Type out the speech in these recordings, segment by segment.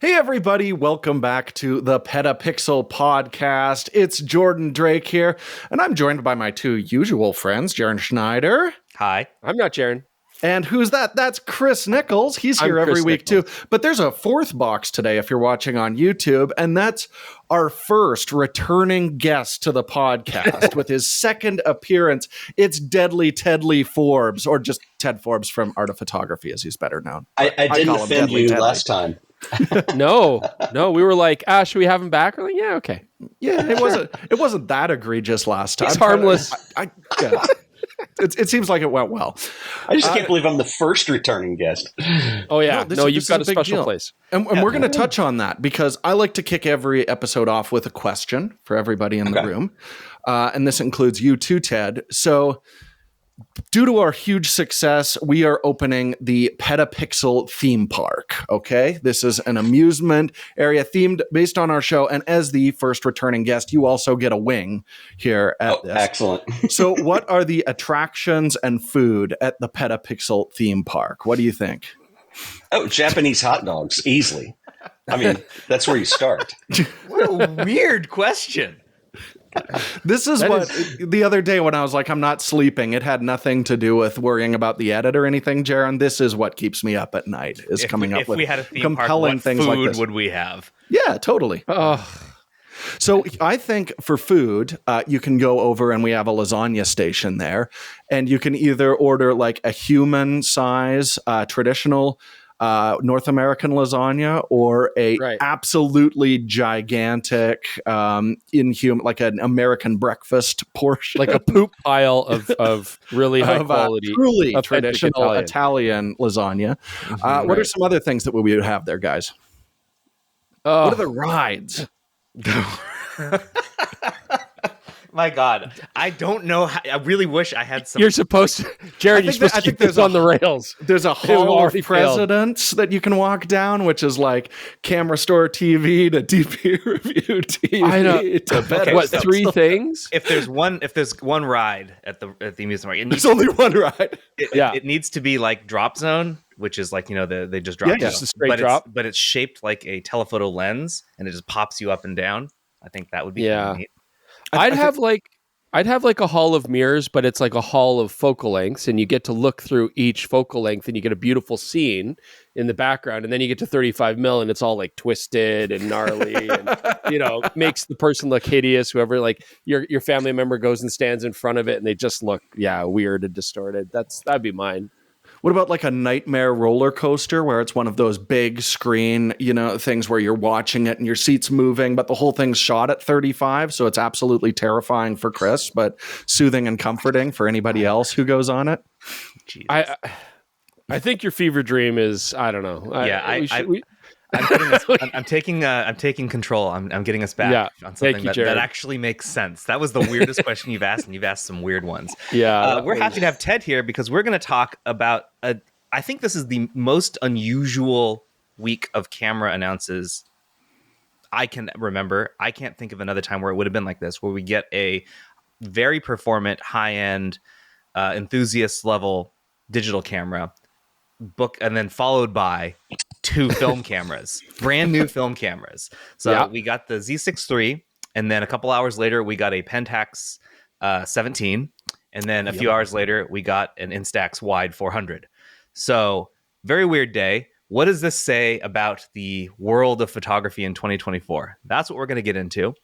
Hey everybody, welcome back to the PetaPixel podcast. It's Jordan Drake here, and I'm joined by my two usual friends, Jaron Schneider. Hi. I'm not Jaron. And who's that? That's Chris Niccolls. He's here every week too. But there's a fourth box today if you're watching on YouTube, and that's our first returning guest to the podcast with his second appearance. It's Deadly Tedly Forbes, or just Ted Forbes from Art of Photography, as he's better known. I didn't offend you last time. No, we were like, should we have him back? We're like, yeah, okay. Yeah, it wasn't that egregious last time. He's harmless. Yeah. It seems like it went well. I just can't believe I'm the first returning guest. Oh yeah, you've got a special deal. place. And we're going to touch on that because I like to kick every episode off with a question for everybody in the room. And this includes you too, Ted. So due to our huge success, we are opening the PetaPixel theme park, okay? This is an amusement area themed based on our show, and as the first returning guest, you also get a wing here at this. Excellent. So what are the attractions and food at the PetaPixel theme park? What do you think? Oh, Japanese hot dogs, easily. I mean, that's where you start. What a weird question. This is the other day when I was like, I'm not sleeping. It had nothing to do with worrying about the edit or anything, Jaron. This is what keeps me up at night, is coming up with compelling things like this. What food would we have? Yeah, totally. So I think for food, you can go over and we have a lasagna station there. And you can either order like a human size, traditional North American lasagna or a absolutely gigantic inhuman, like an American breakfast portion, like a poop pile of really high quality, truly traditional Italian lasagna. What are some other things that we would have there, guys? What are the rides? My God, I don't know. I really wish I had some. You're supposed to, Jared. You're supposed to keep this on the rails. There's a hall of presidents that you can walk down, which is like camera store TV to DP review TV. I know. Three things? If there's one ride at the amusement park, there's only one ride. It needs to be like drop zone, which is like they just drop. Yeah, just a straight drop. But it's shaped like a telephoto lens, and it just pops you up and down. I think that would be kind of neat. I'd have like a hall of mirrors, but it's like a hall of focal lengths, and you get to look through each focal length, and you get a beautiful scene in the background, and then you get to 35 mil, and it's all like twisted and gnarly, and makes the person look hideous. Whoever, like your family member goes and stands in front of it, and they just look weird and distorted. That'd be mine. What about like a nightmare roller coaster where it's one of those big screen, things where you're watching it and your seat's moving, but the whole thing's shot at 35. So it's absolutely terrifying for Chris, but soothing and comforting for anybody else who goes on it. Jesus. I think your fever dream is, I don't know. I'm taking control. I'm getting us back on something that actually makes sense. That was the weirdest question you've asked, and you've asked some weird ones. Yeah, we're happy to have Ted here because we're going to talk about. I think this is the most unusual week of camera announces I can remember. I can't think of another time where it would have been like this, where we get a very performant, high-end, enthusiast-level digital camera book, and then followed by 2 film cameras, brand new film cameras. So we got the Z6 III, and then a couple hours later, we got a Pentax 17, and then a few hours later, we got an Instax Wide 400. So very weird day. What does this say about the world of photography in 2024? That's what we're going to get into.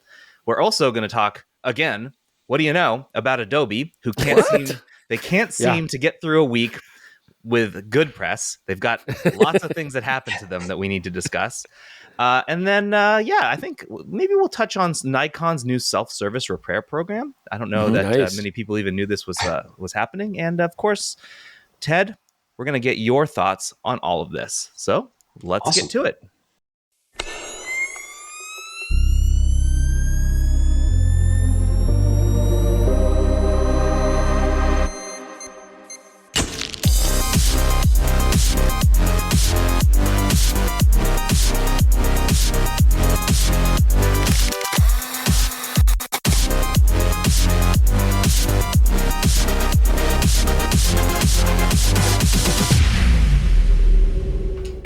We're also going to talk again. What do you know about Adobe, who can't seem to get through a week with good press. They've got lots of things that happen to them that we need to discuss. And then, I think maybe we'll touch on Nikon's new self-service repair program. I don't know that many people even knew this was happening. And of course, Ted, we're going to get your thoughts on all of this. So let's get to it.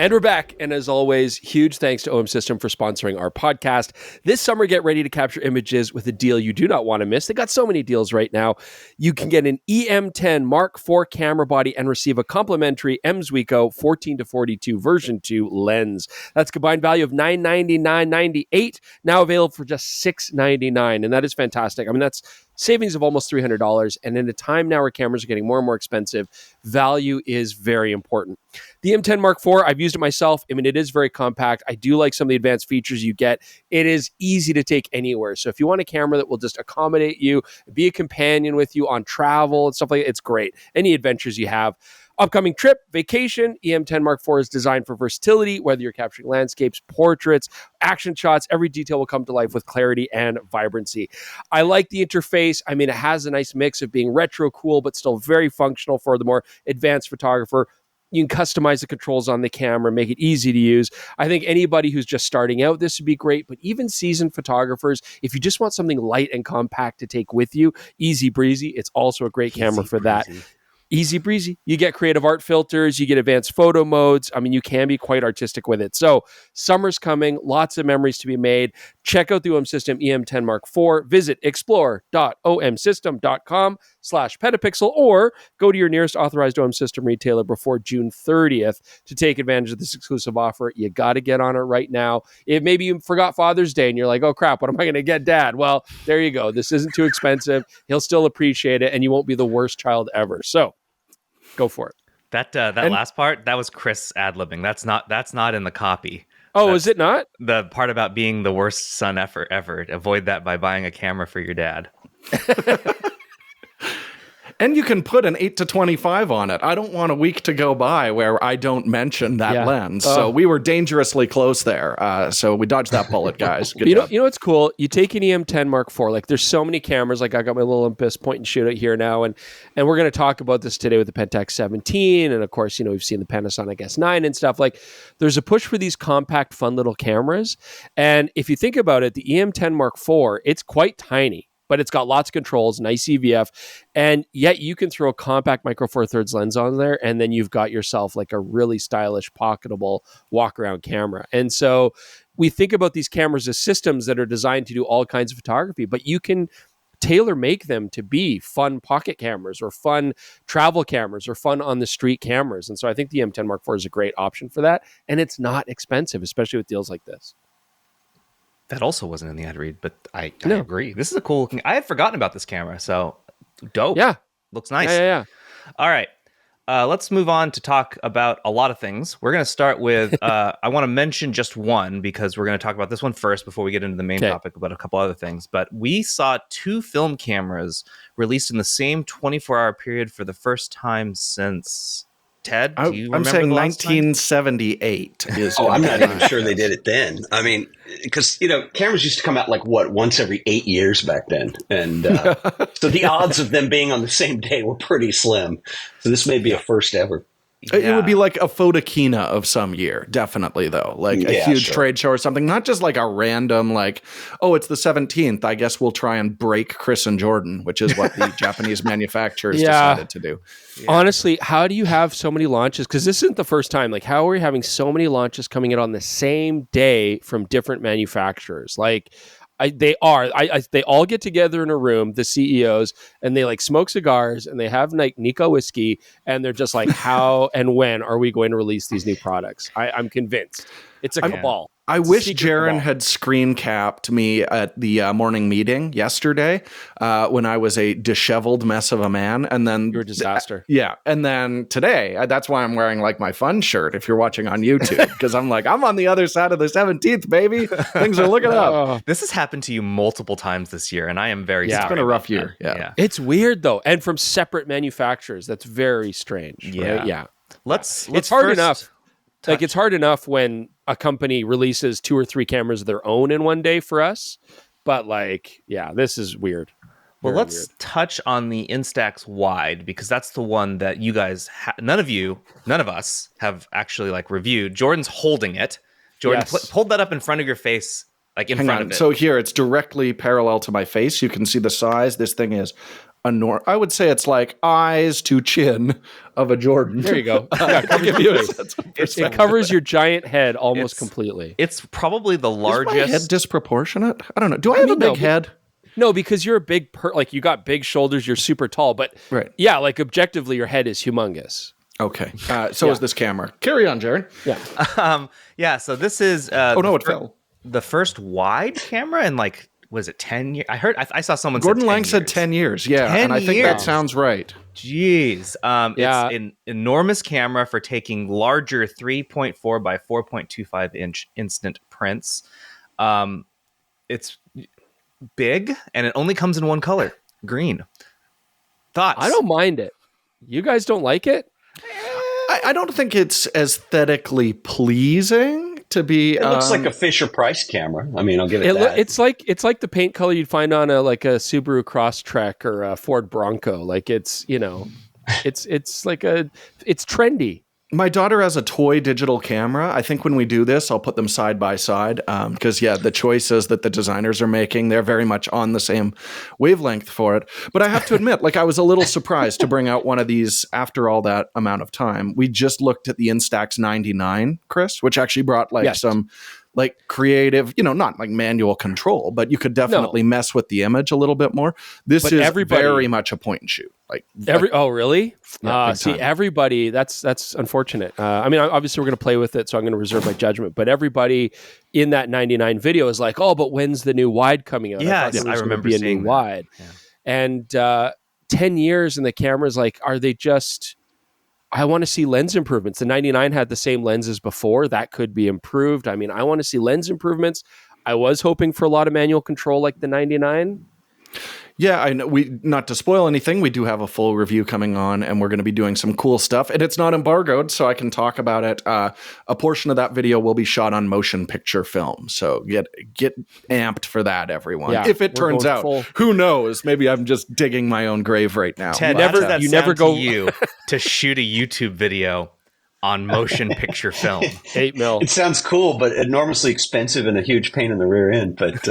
And we're back. And as always, huge thanks to OM System for sponsoring our podcast. This summer, get ready to capture images with a deal you do not want to miss. They got so many deals right now. You can get an EM10 Mark IV camera body and receive a complimentary M.Zuiko 14-42 version 2 lens. That's a combined value of $999.98, now available for just $699. And that is fantastic. I mean, that's savings of almost $300. And in a time now where cameras are getting more and more expensive, value is very important. The M10 Mark IV, I've used it myself. I mean, it is very compact. I do like some of the advanced features you get. It is easy to take anywhere. So if you want a camera that will just accommodate you, be a companion with you on travel and stuff like that, it's great. Any adventures you have. Upcoming trip, vacation, EM10 Mark IV is designed for versatility, whether you're capturing landscapes, portraits, action shots, every detail will come to life with clarity and vibrancy. I like the interface. I mean, it has a nice mix of being retro cool, but still very functional for the more advanced photographer. You can customize the controls on the camera, make it easy to use. I think anybody who's just starting out, this would be great, but even seasoned photographers, if you just want something light and compact to take with you, easy breezy, it's also a great camera for that. Easy breezy. You get creative art filters, you get advanced photo modes. I mean, you can be quite artistic with it. So summer's coming, lots of memories to be made. Check out the OM System EM10 Mark IV. Visit explore.omsystem.com/PetaPixel or go to your nearest authorized OM System retailer before June 30th to take advantage of this exclusive offer. You got to get on it right now. If maybe you forgot Father's Day and you're like, oh crap, what am I going to get Dad? Well, there you go. This isn't too expensive. He'll still appreciate it and you won't be the worst child ever. So go for it. That last part, that was Chris ad-libbing. That's not in the copy. Oh, is it not? The part about being the worst son ever. Avoid that by buying a camera for your dad. And you can put an 8-25 on it. I don't want a week to go by where I don't mention that lens. So we were dangerously close there. So we dodged that bullet, guys. Good job. You know what's cool? You take an EM10 Mark IV. Like there's so many cameras. Like I got my little Olympus point and shoot out here now, and we're going to talk about this today with the Pentax 17, and of course, we've seen the Panasonic S9 and stuff. Like there's a push for these compact, fun little cameras. And if you think about it, the EM10 Mark IV, it's quite tiny, but it's got lots of controls, nice EVF, and yet you can throw a compact micro four thirds lens on there, and then you've got yourself like a really stylish, pocketable walk-around camera. And so we think about these cameras as systems that are designed to do all kinds of photography, but you can tailor make them to be fun pocket cameras or fun travel cameras or fun on the street cameras. And so I think the M10 Mark IV is a great option for that, and it's not expensive, especially with deals like this. That also wasn't in the ad read, but I agree. This is a cool looking. I had forgotten about this camera, so dope. Yeah. Looks nice. Yeah. All right. Let's move on to talk about a lot of things. We're going to start with, I want to mention just one because we're going to talk about this one first before we get into the main topic about a couple other things. But we saw 2 film cameras released in the same 24-hour period for the first time since... Ted, do you remember? I'm saying 1978 is. I'm not even sure they did it then. I mean, because cameras used to come out like once every 8 years back then, and so the odds of them being on the same day were pretty slim. So this may be a first ever. It would be like a Photokina of some year, definitely, though. Like a huge trade show or something. Not just like a random, like, oh, it's the 17th. I guess we'll try and break Chris and Jordan, which is what the Japanese manufacturers decided to do. Yeah. Honestly, how do you have so many launches? Because this isn't the first time. Like, how are we having so many launches coming in on the same day from different manufacturers? Like, they all get together in a room, the CEOs, and they like smoke cigars and they have like Nikko whiskey, and they're just like, how and when are we going to release these new products? I'm convinced it's a cabal. I wish Jaron had screen capped me at the morning meeting yesterday when I was a disheveled mess of a man. And then you're a disaster. And then today, that's why I'm wearing like my fun shirt if you're watching on YouTube, because I'm like, I'm on the other side of the 17th, baby. Things are looking up. This has happened to you multiple times this year, and I am very sorry. It's been a rough year. Yeah. It's weird though. And from separate manufacturers. That's very strange. Right? Yeah. Let's it's hard enough. Like it's hard enough when a company releases 2 or 3 cameras of their own in one day for us, but like, this is weird. Well, let's touch on the Instax Wide because that's the one that you guys, none of us have actually like reviewed. Jordan's holding it. Jordan, hold that up in front of your face, like in front of it. So here, it's directly parallel to my face. You can see the size. This thing is I would say it's like eyes to chin of a Jordan. There you go. Yeah, it covers your giant head almost completely. It's probably the largest. Is my head disproportionate? I don't know. Do I have a big head? No, because you're a big, like you got big shoulders, you're super tall, but yeah, like objectively, your head is humongous. Okay. So is this camera. Carry on, Jaron. Yeah. So this is it fell. The first wide camera in like, was it 10 years? I saw someone Gordon say 10 Lang years. said 10 years. Yeah. 10 and I think years. that sounds right. Jeez. It's an enormous camera for taking larger 3.4 by 4.25 inch instant prints. It's big and it only comes in one color, green. Thoughts? I don't mind it. You guys don't like it? I don't think it's aesthetically pleasing to be. It looks like a Fisher-Price camera. I mean, I'll give it that. It's like the paint color you'd find on a Subaru Crosstrek or a Ford Bronco. Like it's it's trendy. My daughter has a toy digital camera. I think when we do this, I'll put them side by side because, the choices that the designers are making, they're very much on the same wavelength for it. But I have to admit, I was a little surprised to bring out one of these after all that amount of time. We just looked at the Instax 99, Chris, which actually brought some creative, not like manual control, but you could definitely mess with the image a little bit more. This is very much a point and shoot. Oh, really? Yeah, everybody, that's unfortunate. I mean, obviously we're going to play with it, so I'm going to reserve my judgment. But everybody in that 99 video is like, oh, but when's the new wide coming out? Yeah, I remember seeing a new wide. Yeah. And 10 years and the camera's like, are they just... I want to see lens improvements. The 99 had the same lenses before. That could be improved. I mean, I want to see lens improvements. I was hoping for a lot of manual control like the 99. Yeah, I know. Not to spoil anything, we do have a full review coming on, and we're going to be doing some cool stuff. And it's not embargoed, so I can talk about it. A portion of that video will be shot on motion picture film, so get amped for that, everyone. Yeah, if it turns out, who knows? Maybe I'm just digging my own grave right now. Ted, you never go to shoot a YouTube video on motion picture film. 8 mil. It sounds cool, but enormously expensive and a huge pain in the rear end. But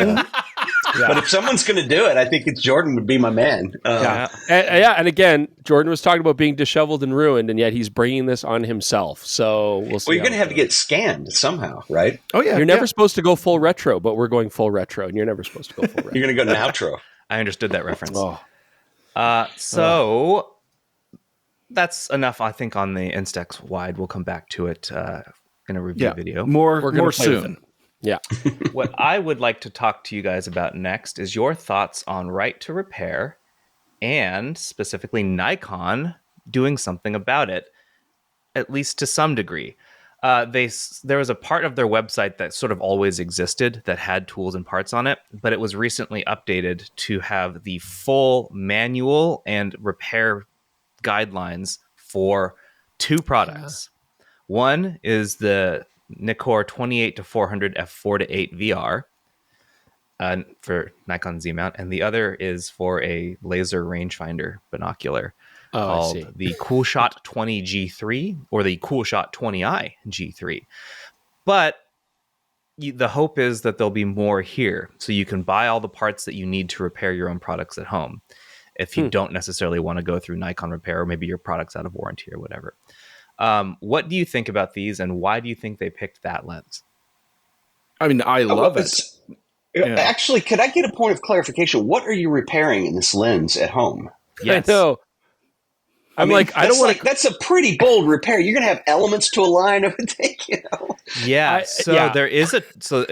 but if someone's going to do it, I think Jordan would be my man. And again, Jordan was talking about being disheveled and ruined, and yet he's bringing this on himself. So we'll see. Well, you're going to have to get scanned somehow, right? Oh yeah. You're never supposed to go full retro, but we're going full retro, and you're never supposed to go full retro. You're going to go outro. I understood that reference. Oh. That's enough, I think, on the Instax Wide. We'll come back to it in a review video. More soon. Yeah. What I would like to talk to you guys about next is your thoughts on right to repair and specifically Nikon doing something about it, at least to some degree. There was a part of their website that sort of always existed that had tools and parts on it, but it was recently updated to have the full manual and repair guidelines for two products. One is the Nikkor 28-400 f4:8 VR for Nikon Z mount, and the other is for a laser rangefinder binocular called the Coolshot 20 G3 or the Coolshot 20i G3. But the hope is that there'll be more here, so you can buy all the parts that you need to repair your own products at home if you don't necessarily want to go through Nikon repair, or maybe your product's out of warranty or whatever. What do you think about these, and why do you think they picked that lens? I mean, I love it. Actually, could I get a point of clarification? What are you repairing in this lens at home? Yes. I know. I don't want to. That's a pretty bold repair. You're going to have elements to align everything, Yeah. There is a. So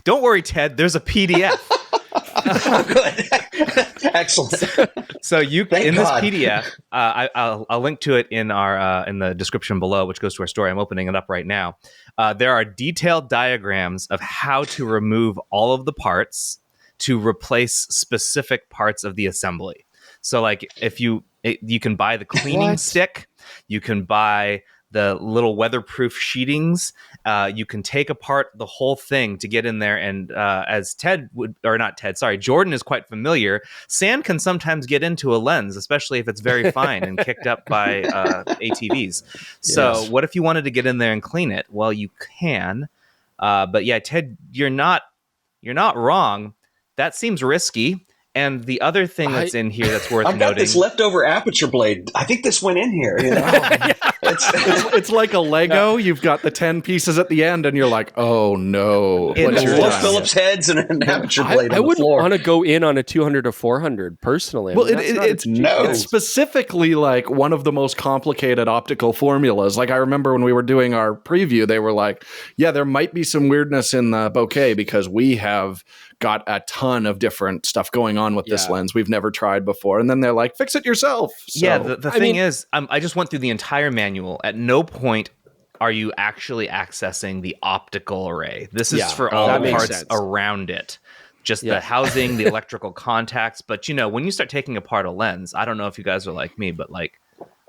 don't worry, Ted. There's a PDF. Oh, good. Excellent. So you in this PDF, I'll link to it in our in the description below, which goes to our story. I'm opening it up right now. There are detailed diagrams of how to remove all of the parts to replace specific parts of the assembly. So, like, if you can buy the cleaning stick, you can buy the little weatherproof sheetings. You can take apart the whole thing to get in there. And as Jordan is quite familiar, sand can sometimes get into a lens, especially if it's very fine and kicked up by ATVs. So what if you wanted to get in there and clean it? Well, you can. But yeah, Ted, you're not wrong. That seems risky. And the other thing that's in here that's worth I've got noting. this leftover aperture blade. I think this went in here. You know? It's like a Lego. You've got the 10 pieces at the end, and you're like, oh no. In What's the your Four time? Phillips heads and an aperture blade I on the wouldn't floor. want to go in on a 200 to 400 personally. I Well, mean, that's not it's a cheap no. thing. specifically like one of the most complicated optical formulas. Like I remember when we were doing our preview, they were like, yeah, there might be some weirdness in the bokeh because we have got a ton of different stuff going on with this lens we've never tried before. And then they're like, fix it yourself. So, Yeah, the thing is, I just went through the entire manual. At no point are you actually accessing the optical array. This is for all that the makes parts sense. around it. Just the housing, the electrical contacts. But, you know, when you start taking apart a lens, I don't know if you guys are like me, but like,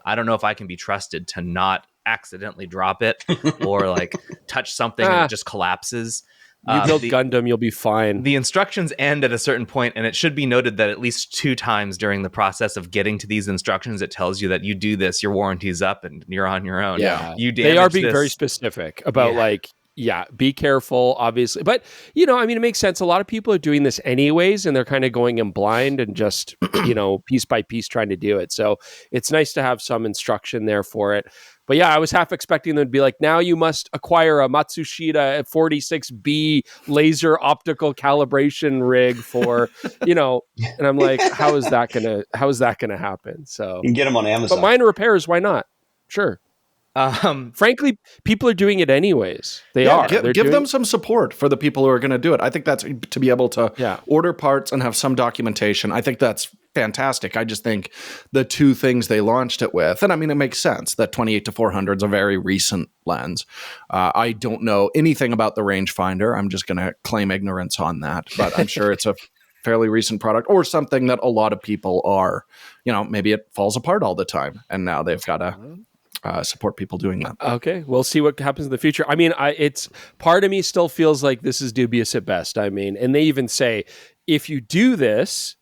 I don't know if I can be trusted to not accidentally drop it or like touch something and it just collapses. You build Gundam, you'll be fine. The instructions end at a certain point, and it should be noted that at least 2 times during the process of getting to these instructions, it tells you that you do this, your warranty's up, and you're on your own. Yeah, you they are being this. very specific about be careful, obviously. But, you know, I mean, it makes sense. A lot of people are doing this anyways, and they're kind of going in blind and just, you know, piece by piece trying to do it. So it's nice to have some instruction there for it. But yeah, I was half expecting them to be like, now you must acquire a Matsushita 46B laser optical calibration rig for, you know, and I'm like, how is that gonna happen? So You can get them on Amazon. but minor repairs, why not? Sure. Frankly, people are doing it anyways. They are. Give them some support for the people who are going to do it. I think that's to be able to order parts and have some documentation. I think that's fantastic. I just think the 2 things they launched it with, and I mean, it makes sense that 28 to 400 is a very recent lens. I don't know anything about the rangefinder. I'm just going to claim ignorance on that, but I'm sure it's a fairly recent product or something that a lot of people are, you know, maybe it falls apart all the time and now they've got to support people doing that. Okay, we'll see what happens in the future. I mean, it's part of me still feels like this is dubious at best. I mean, and they even say, if you do this,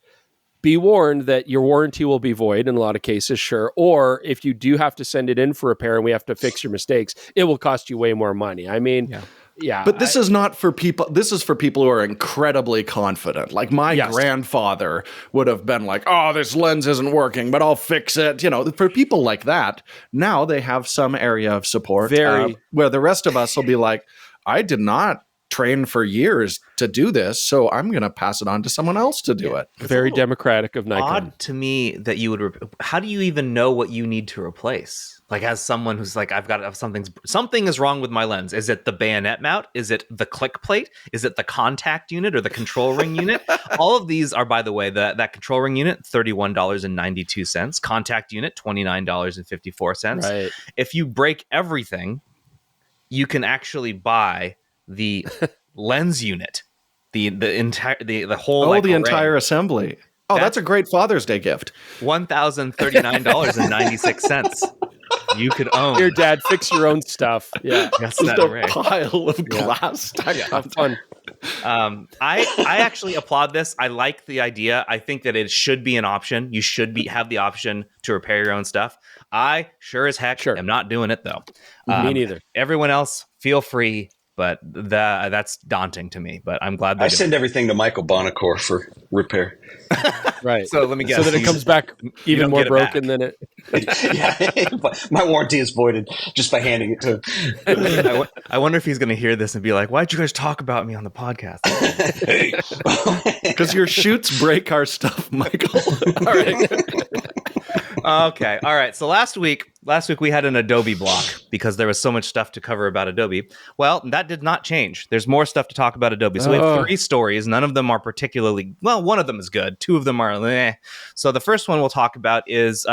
be warned that your warranty will be void in a lot of cases, sure. Or if you do have to send it in for repair and we have to fix your mistakes, it will cost you way more money. I mean, but this is not for people. This is for people who are incredibly confident. Like my grandfather would have been like, oh, this lens isn't working, but I'll fix it. You know, for people like that, now they have some area of support where the rest of us will be like, I did not train for years to do this, so I'm going to pass it on to someone else to do it. Very democratic of Nikon. Odd to me that you would. How do you even know what you need to replace? Like, as someone who's like, I've got something is wrong with my lens. Is it the bayonet mount? Is it the click plate? Is it the contact unit or the control ring unit? All of these are, by the way, that control ring unit, $31.92. Contact unit, $29.54. Right. If you break everything, you can actually buy the lens unit, the whole entire assembly. Oh, that's a great Father's Day gift. $1,039.96. You could own. Here, Dad, fix your own stuff. Yeah, just a pile of glass. Have fun. I actually applaud this. I like the idea. I think that it should be an option. You should have the option to repair your own stuff. I sure as heck am not doing it though. Me neither. Everyone else, feel free. But that's daunting to me. But I'm glad I send everything to Michael Bonacore for repair. Right. So let me guess. So that it comes back even more broken than it. My warranty is voided just by handing it to him. I wonder if he's going to hear this and be like, why'd you guys talk about me on the podcast? Because your shoots break our stuff, Michael. All right. Okay. All right. So last week we had an Adobe block because there was so much stuff to cover about Adobe. Well, that did not change. There's more stuff to talk about Adobe. So we have 3 stories. None of them are particularly, well, one of them is good. 2 of them are eh. So the first one we'll talk about is,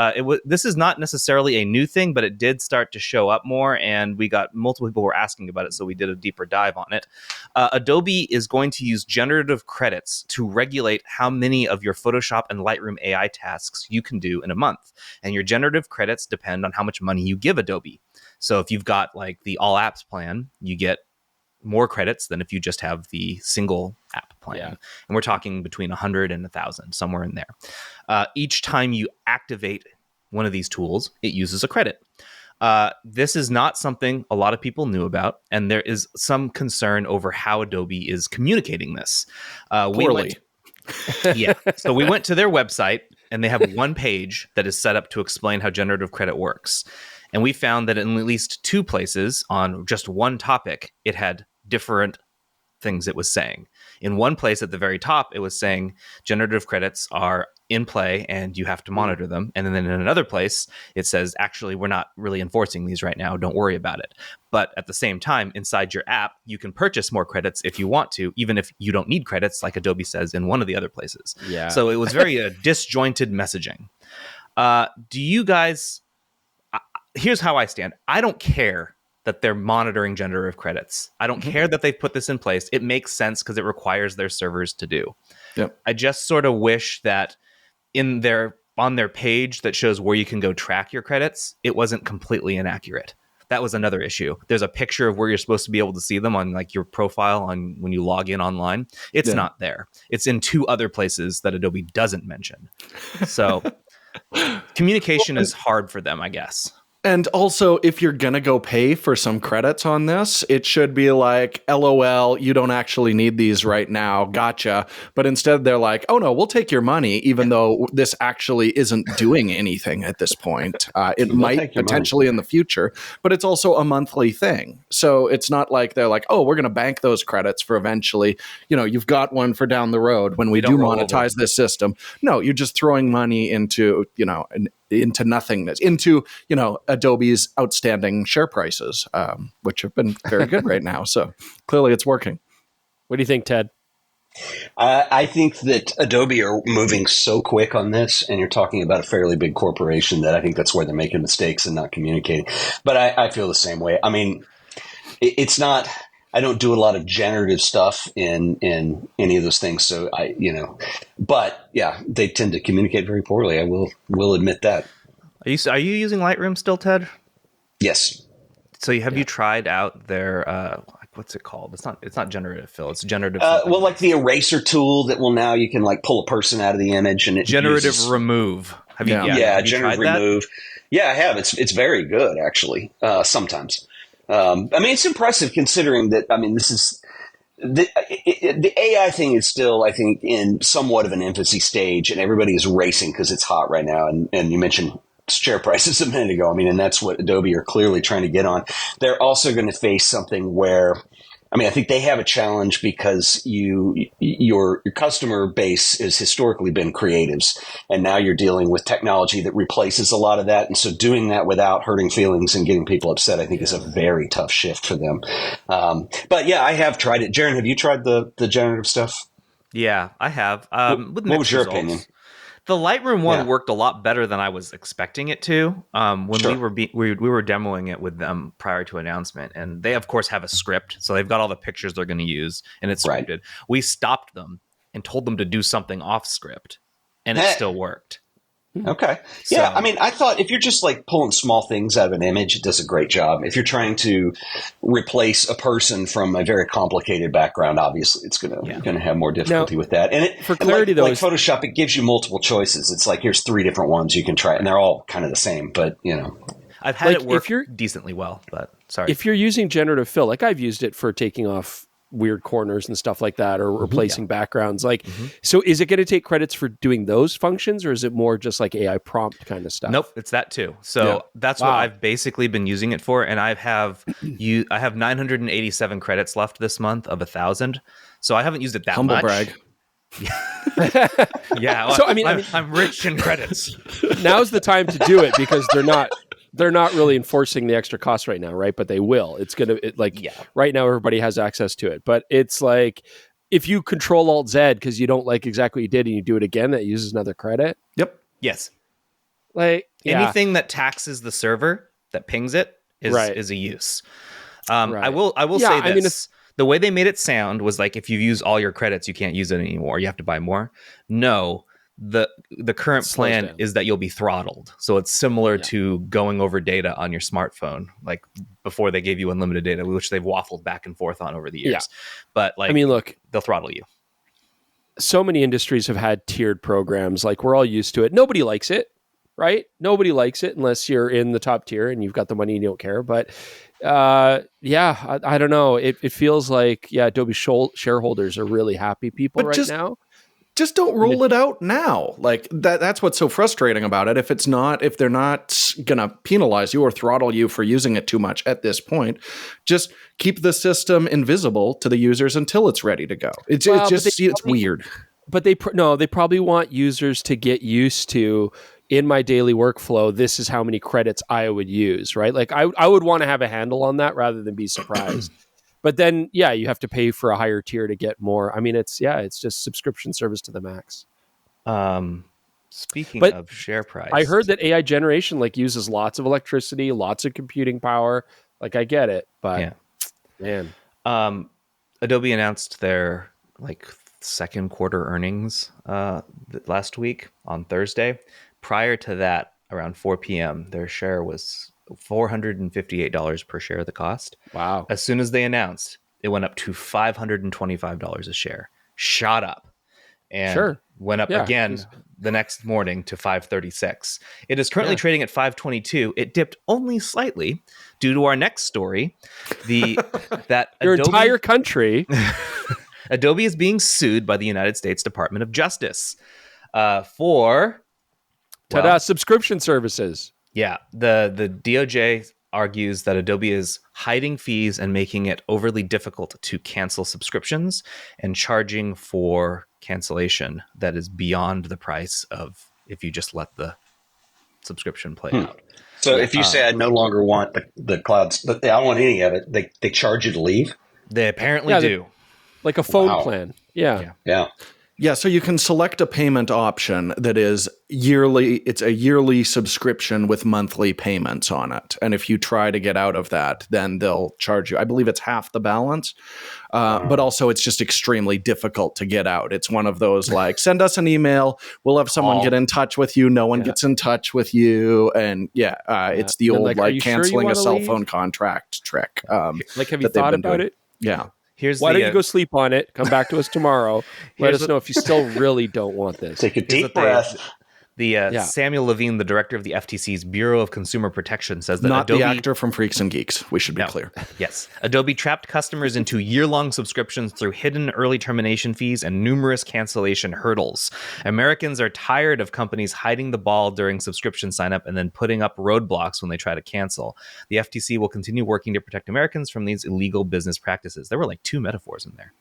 this is not necessarily a new thing, but it did start to show up more, and we got multiple people were asking about it, so we did a deeper dive on it. Adobe is going to use generative credits to regulate how many of your Photoshop and Lightroom AI tasks you can do in a month. And your generative credits depend on how much money you give Adobe. So if you've got like the all apps plan, you get more credits than if you just have the single app plan. Yeah. And we're talking between 100 and 1,000, somewhere in there. Each time you activate one of these tools, it uses a credit. This is not something a lot of people knew about, and there is some concern over how Adobe is communicating this. Poorly. Yeah. So we went to their website, and they have one page that is set up to explain how generative credit works. And we found that in at least 2 places on just one topic, it had different things it was saying. In one place at the very top, it was saying generative credits are in play and you have to monitor them. And then in another place, it says, actually, we're not really enforcing these right now. Don't worry about it. But at the same time, inside your app, you can purchase more credits if you want to, even if you don't need credits, like Adobe says in one of the other places. Yeah. So it was very disjointed messaging. Do you guys... Here's how I stand. I don't care that they're monitoring generative credits. I don't care that they've put this in place. It makes sense because it requires their servers to do. Yep. I just sort of wish that on their page that shows where you can go track your credits, it wasn't completely inaccurate. That was another issue. There's a picture of where you're supposed to be able to see them on like your profile on when you log in online. It's not there. It's in 2 other places that Adobe doesn't mention. So communication is hard for them, I guess. And also, if you're going to go pay for some credits on this, it should be like, LOL, you don't actually need these right now. Gotcha. But instead, they're like, oh, no, we'll take your money, even though this actually isn't doing anything at this point. It might potentially in the future, but it's also a monthly thing. So it's not like they're like, oh, we're going to bank those credits for eventually, you've got one for down the road when we do monetize this system. No, you're just throwing money into, into nothingness, into, Adobe's outstanding share prices, which have been very good right now. So clearly it's working. What do you think, Ted? I think that Adobe are moving so quick on this, and you're talking about a fairly big corporation, that I think that's where they're making mistakes and not communicating. But I feel the same way. I mean, it's not... I don't do a lot of generative stuff in any of those things. So but yeah, they tend to communicate very poorly. I will admit that. Are you using Lightroom still, Ted? Yes. So have you tried out their what's it called? It's not generative fill. It's generative. Well, like the eraser tool that will now you can like pull a person out of the image and it generative remove. Have you? Yeah, generative remove. Yeah, I have. It's very good actually. Sometimes. I mean, it's impressive considering that. I mean, this is the AI thing is still, I think, in somewhat of an infancy stage, and everybody is racing because it's hot right now. And you mentioned share prices a minute ago. I mean, and that's what Adobe are clearly trying to get on. They're also going to face something where, I mean, I think they have a challenge because your customer base has historically been creatives, and now you're dealing with technology that replaces a lot of that. And so doing that without hurting feelings and getting people upset, I think is a very tough shift for them. But yeah, I have tried it. Jaron, have you tried the generative stuff? Yeah, I have. What was your opinion? The Lightroom one worked a lot better than I was expecting it to. When we were demoing it with them prior to announcement, and they of course have a script, so they've got all the pictures they're going to use, and it's scripted. Right. We stopped them and told them to do something off script, and it still worked. Okay. Yeah. I mean, I thought if you're just like pulling small things out of an image, it does a great job. If you're trying to replace a person from a very complicated background, obviously it's going to have more difficulty with that. And for clarity, like Photoshop, it gives you multiple choices. It's like, here's 3 different ones you can try, and they're all kind of the same, but I've had it work decently well, but sorry. If you're using generative fill, like I've used it for taking off weird corners and stuff like that, or replacing backgrounds. Like, so is it going to take credits for doing those functions, or is it more just like AI prompt kind of stuff? Nope, it's that too. So that's what I've basically been using it for. And I have 987 credits left this month of 1,000. So I haven't used it that Humble much. brag. Yeah. Well, so I'm rich in credits. Now's the time to do it because they're not really enforcing the extra cost right now, right? But they will. It's going to, right now everybody has access to it. But it's like, if you Control Alt Z because you don't like exactly what you did and you do it again, that uses another credit. Yep. Yes. Like anything that taxes the server that pings it is a use. I will say this. I mean, the way they made it sound was like, if you use all your credits, you can't use it anymore. You have to buy more. No. The current plan is that you'll be throttled. So it's similar to going over data on your smartphone, like before they gave you unlimited data, which they've waffled back and forth on over the years. Yeah. But like, I mean, look, they'll throttle you. So many industries have had tiered programs. Like, we're all used to it. Nobody likes it, right? Nobody likes it unless you're in the top tier and you've got the money and you don't care. But I don't know. It feels like, Adobe shareholders are really happy people now. just don't roll it out now. Like that's what's so frustrating about it. If they're not going to penalize you or throttle you for using it too much at this point, just keep the system invisible to the users until it's ready to go. It's weird. But they probably want users to get used to, in my daily workflow, this is how many credits I would use, right? Like I would want to have a handle on that rather than be surprised. But then, yeah, you have to pay for a higher tier to get more. I mean, it's just subscription service to the max. Speaking of share price, I heard that AI generation uses lots of electricity, lots of computing power. Like, I get it, but man, Adobe announced their second quarter earnings last week on Thursday. Prior to that, around 4 p.m., their share was $458 per share of the cost. Wow. As soon as they announced, it went up to $525 a share. Shot up. And went up again the next morning to $536. It is currently trading at $522. It dipped only slightly due to our next story. That your entire country. Adobe is being sued by the United States Department of Justice for subscription services. Yeah, the DOJ argues that Adobe is hiding fees and making it overly difficult to cancel subscriptions and charging for cancellation that is beyond the price of if you just let the subscription play out. So if you say I no longer want the clouds, I don't want any of it, they charge you to leave? They apparently do. Like a phone plan. Yeah. Yeah, so you can select a payment option that is yearly. It's a yearly subscription with monthly payments on it. And if you try to get out of that, then they'll charge you. I believe it's half the balance. But also it's just extremely difficult to get out. It's one of those send us an email. We'll have someone get in touch with you. No one gets in touch with you. And it's the old canceling a cell phone contract trick. Have you thought about it? Yeah. Why don't you go sleep on it? Come back to us tomorrow. Let us know if you still really don't want this. Take a deep breath. Samuel Levine, the director of the FTC's Bureau of Consumer Protection, says that not Adobe, the actor from Freaks and Geeks. We should be clear. Yes, Adobe trapped customers into year-long subscriptions through hidden early termination fees and numerous cancellation hurdles. Americans are tired of companies hiding the ball during subscription sign-up and then putting up roadblocks when they try to cancel. The FTC will continue working to protect Americans from these illegal business practices. There were 2 metaphors in there.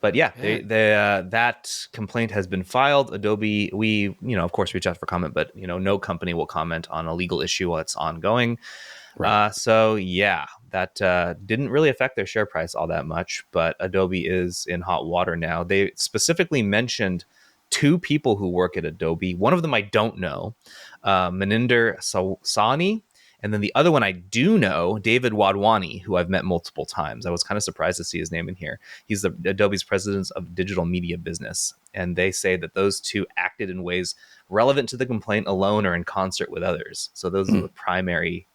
But that complaint has been filed. Adobe, we, of course, reach out for comment, but, no company will comment on a legal issue while it's ongoing. Right. That didn't really affect their share price all that much, but Adobe is in hot water now. They specifically mentioned 2 people who work at Adobe. One of them I don't know, Maninder Sawhney. And then the other one I do know, David Wadhwani, who I've met multiple times. I was kind of surprised to see his name in here. He's Adobe's president of digital media business. And they say that those 2 acted in ways relevant to the complaint alone or in concert with others. So those are the primary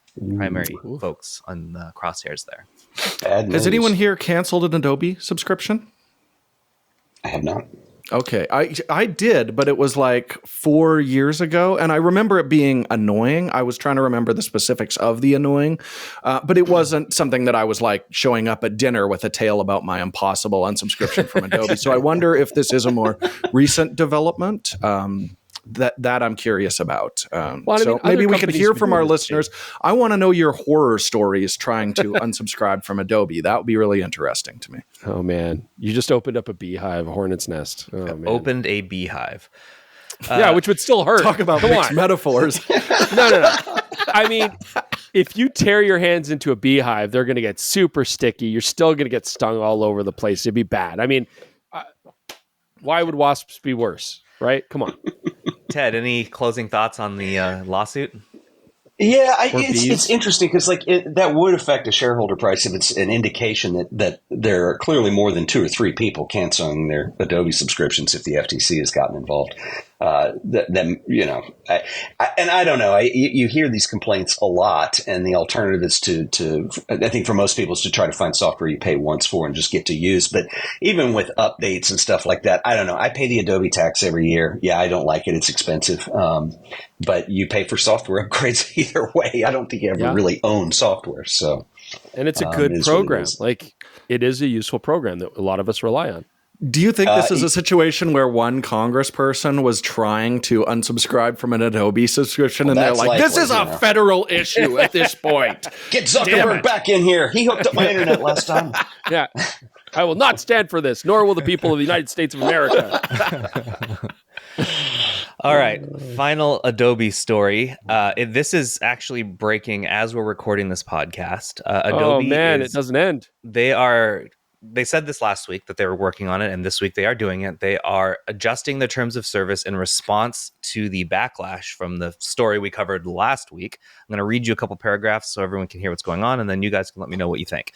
folks on the crosshairs there. Has anyone here canceled an Adobe subscription? I have not. Okay, I did, but it was 4 years ago, and I remember it being annoying. I was trying to remember the specifics of the annoying, but it wasn't something that I was showing up at dinner with a tale about my impossible unsubscription from Adobe. So I wonder if this is a more recent development that I'm curious about. Maybe we could hear from our listeners. I want to know your horror stories trying to unsubscribe from Adobe. That would be really interesting to me. Oh man, you just opened up a beehive, a hornet's nest. Oh, man. Opened a beehive. Which would still hurt. Talk about mixed metaphors. No. I mean, if you tear your hands into a beehive, they're going to get super sticky. You're still going to get stung all over the place. It'd be bad. I mean, why would wasps be worse? Right? Come on. Ted, any closing thoughts on the lawsuit? Yeah, it's interesting because that would affect a shareholder price if it's an indication that there are clearly more than 2 or 3 people canceling their Adobe subscriptions if the FTC has gotten involved. I don't know. You hear these complaints a lot, and the alternative is to I think for most people is to try to find software you pay once for and just get to use. But even with updates and stuff like that, I don't know. I pay the Adobe tax every year. Yeah, I don't like it. It's expensive. But you pay for software upgrades either way. I don't think you ever really own software. So, and it's a good program. It is a useful program that a lot of us rely on. Do you think this is a situation where one congressperson was trying to unsubscribe from an Adobe subscription and they're like, this is a federal issue at this point. Get Zuckerberg back in here. He hooked up my internet last time. Yeah. I will not stand for this, nor will the people of the United States of America. All right, final Adobe story. This is actually breaking as we're recording this podcast. Adobe it doesn't end. They said this last week that they were working on it, and this week they are doing it. They are adjusting the terms of service in response to the backlash from the story we covered last week. I'm going to read you a couple paragraphs so everyone can hear what's going on, and then you guys can let me know what you think.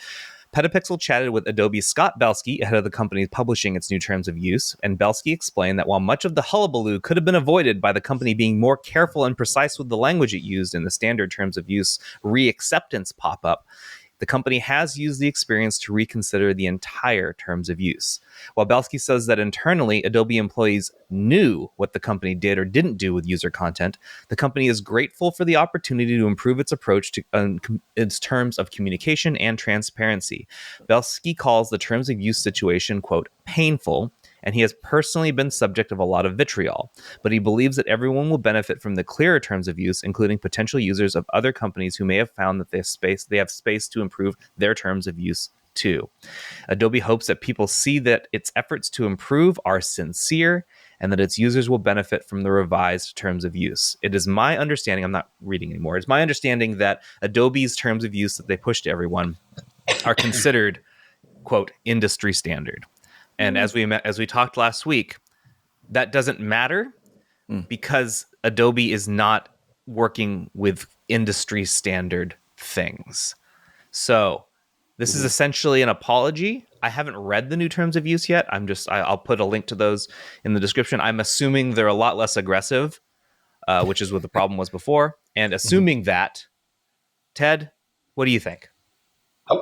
PetaPixel chatted with Adobe's Scott Belsky ahead of the company publishing its new terms of use, and Belsky explained that while much of the hullabaloo could have been avoided by the company being more careful and precise with the language it used in the standard terms of use reacceptance pop-up, the company has used the experience to reconsider the entire terms of use. While Belsky says that internally, Adobe employees knew what the company did or didn't do with user content, the company is grateful for the opportunity to improve its approach to its terms of communication and transparency. Belsky calls the terms of use situation, quote, painful, and he has personally been subject of a lot of vitriol, but he believes that everyone will benefit from the clearer terms of use, including potential users of other companies who may have found that they have space to improve their terms of use too. Adobe hopes that people see that its efforts to improve are sincere and that its users will benefit from the revised terms of use. It is my understanding, I'm not reading anymore, it's my understanding that Adobe's terms of use that they push to everyone are considered, quote, industry standard. And as we talked last week, that doesn't matter because Adobe is not working with industry standard things. So this is essentially an apology. I haven't read the new terms of use yet. I'll put a link to those in the description. I'm assuming they're a lot less aggressive, which is what the problem was before. And assuming that, Ted, what do you think?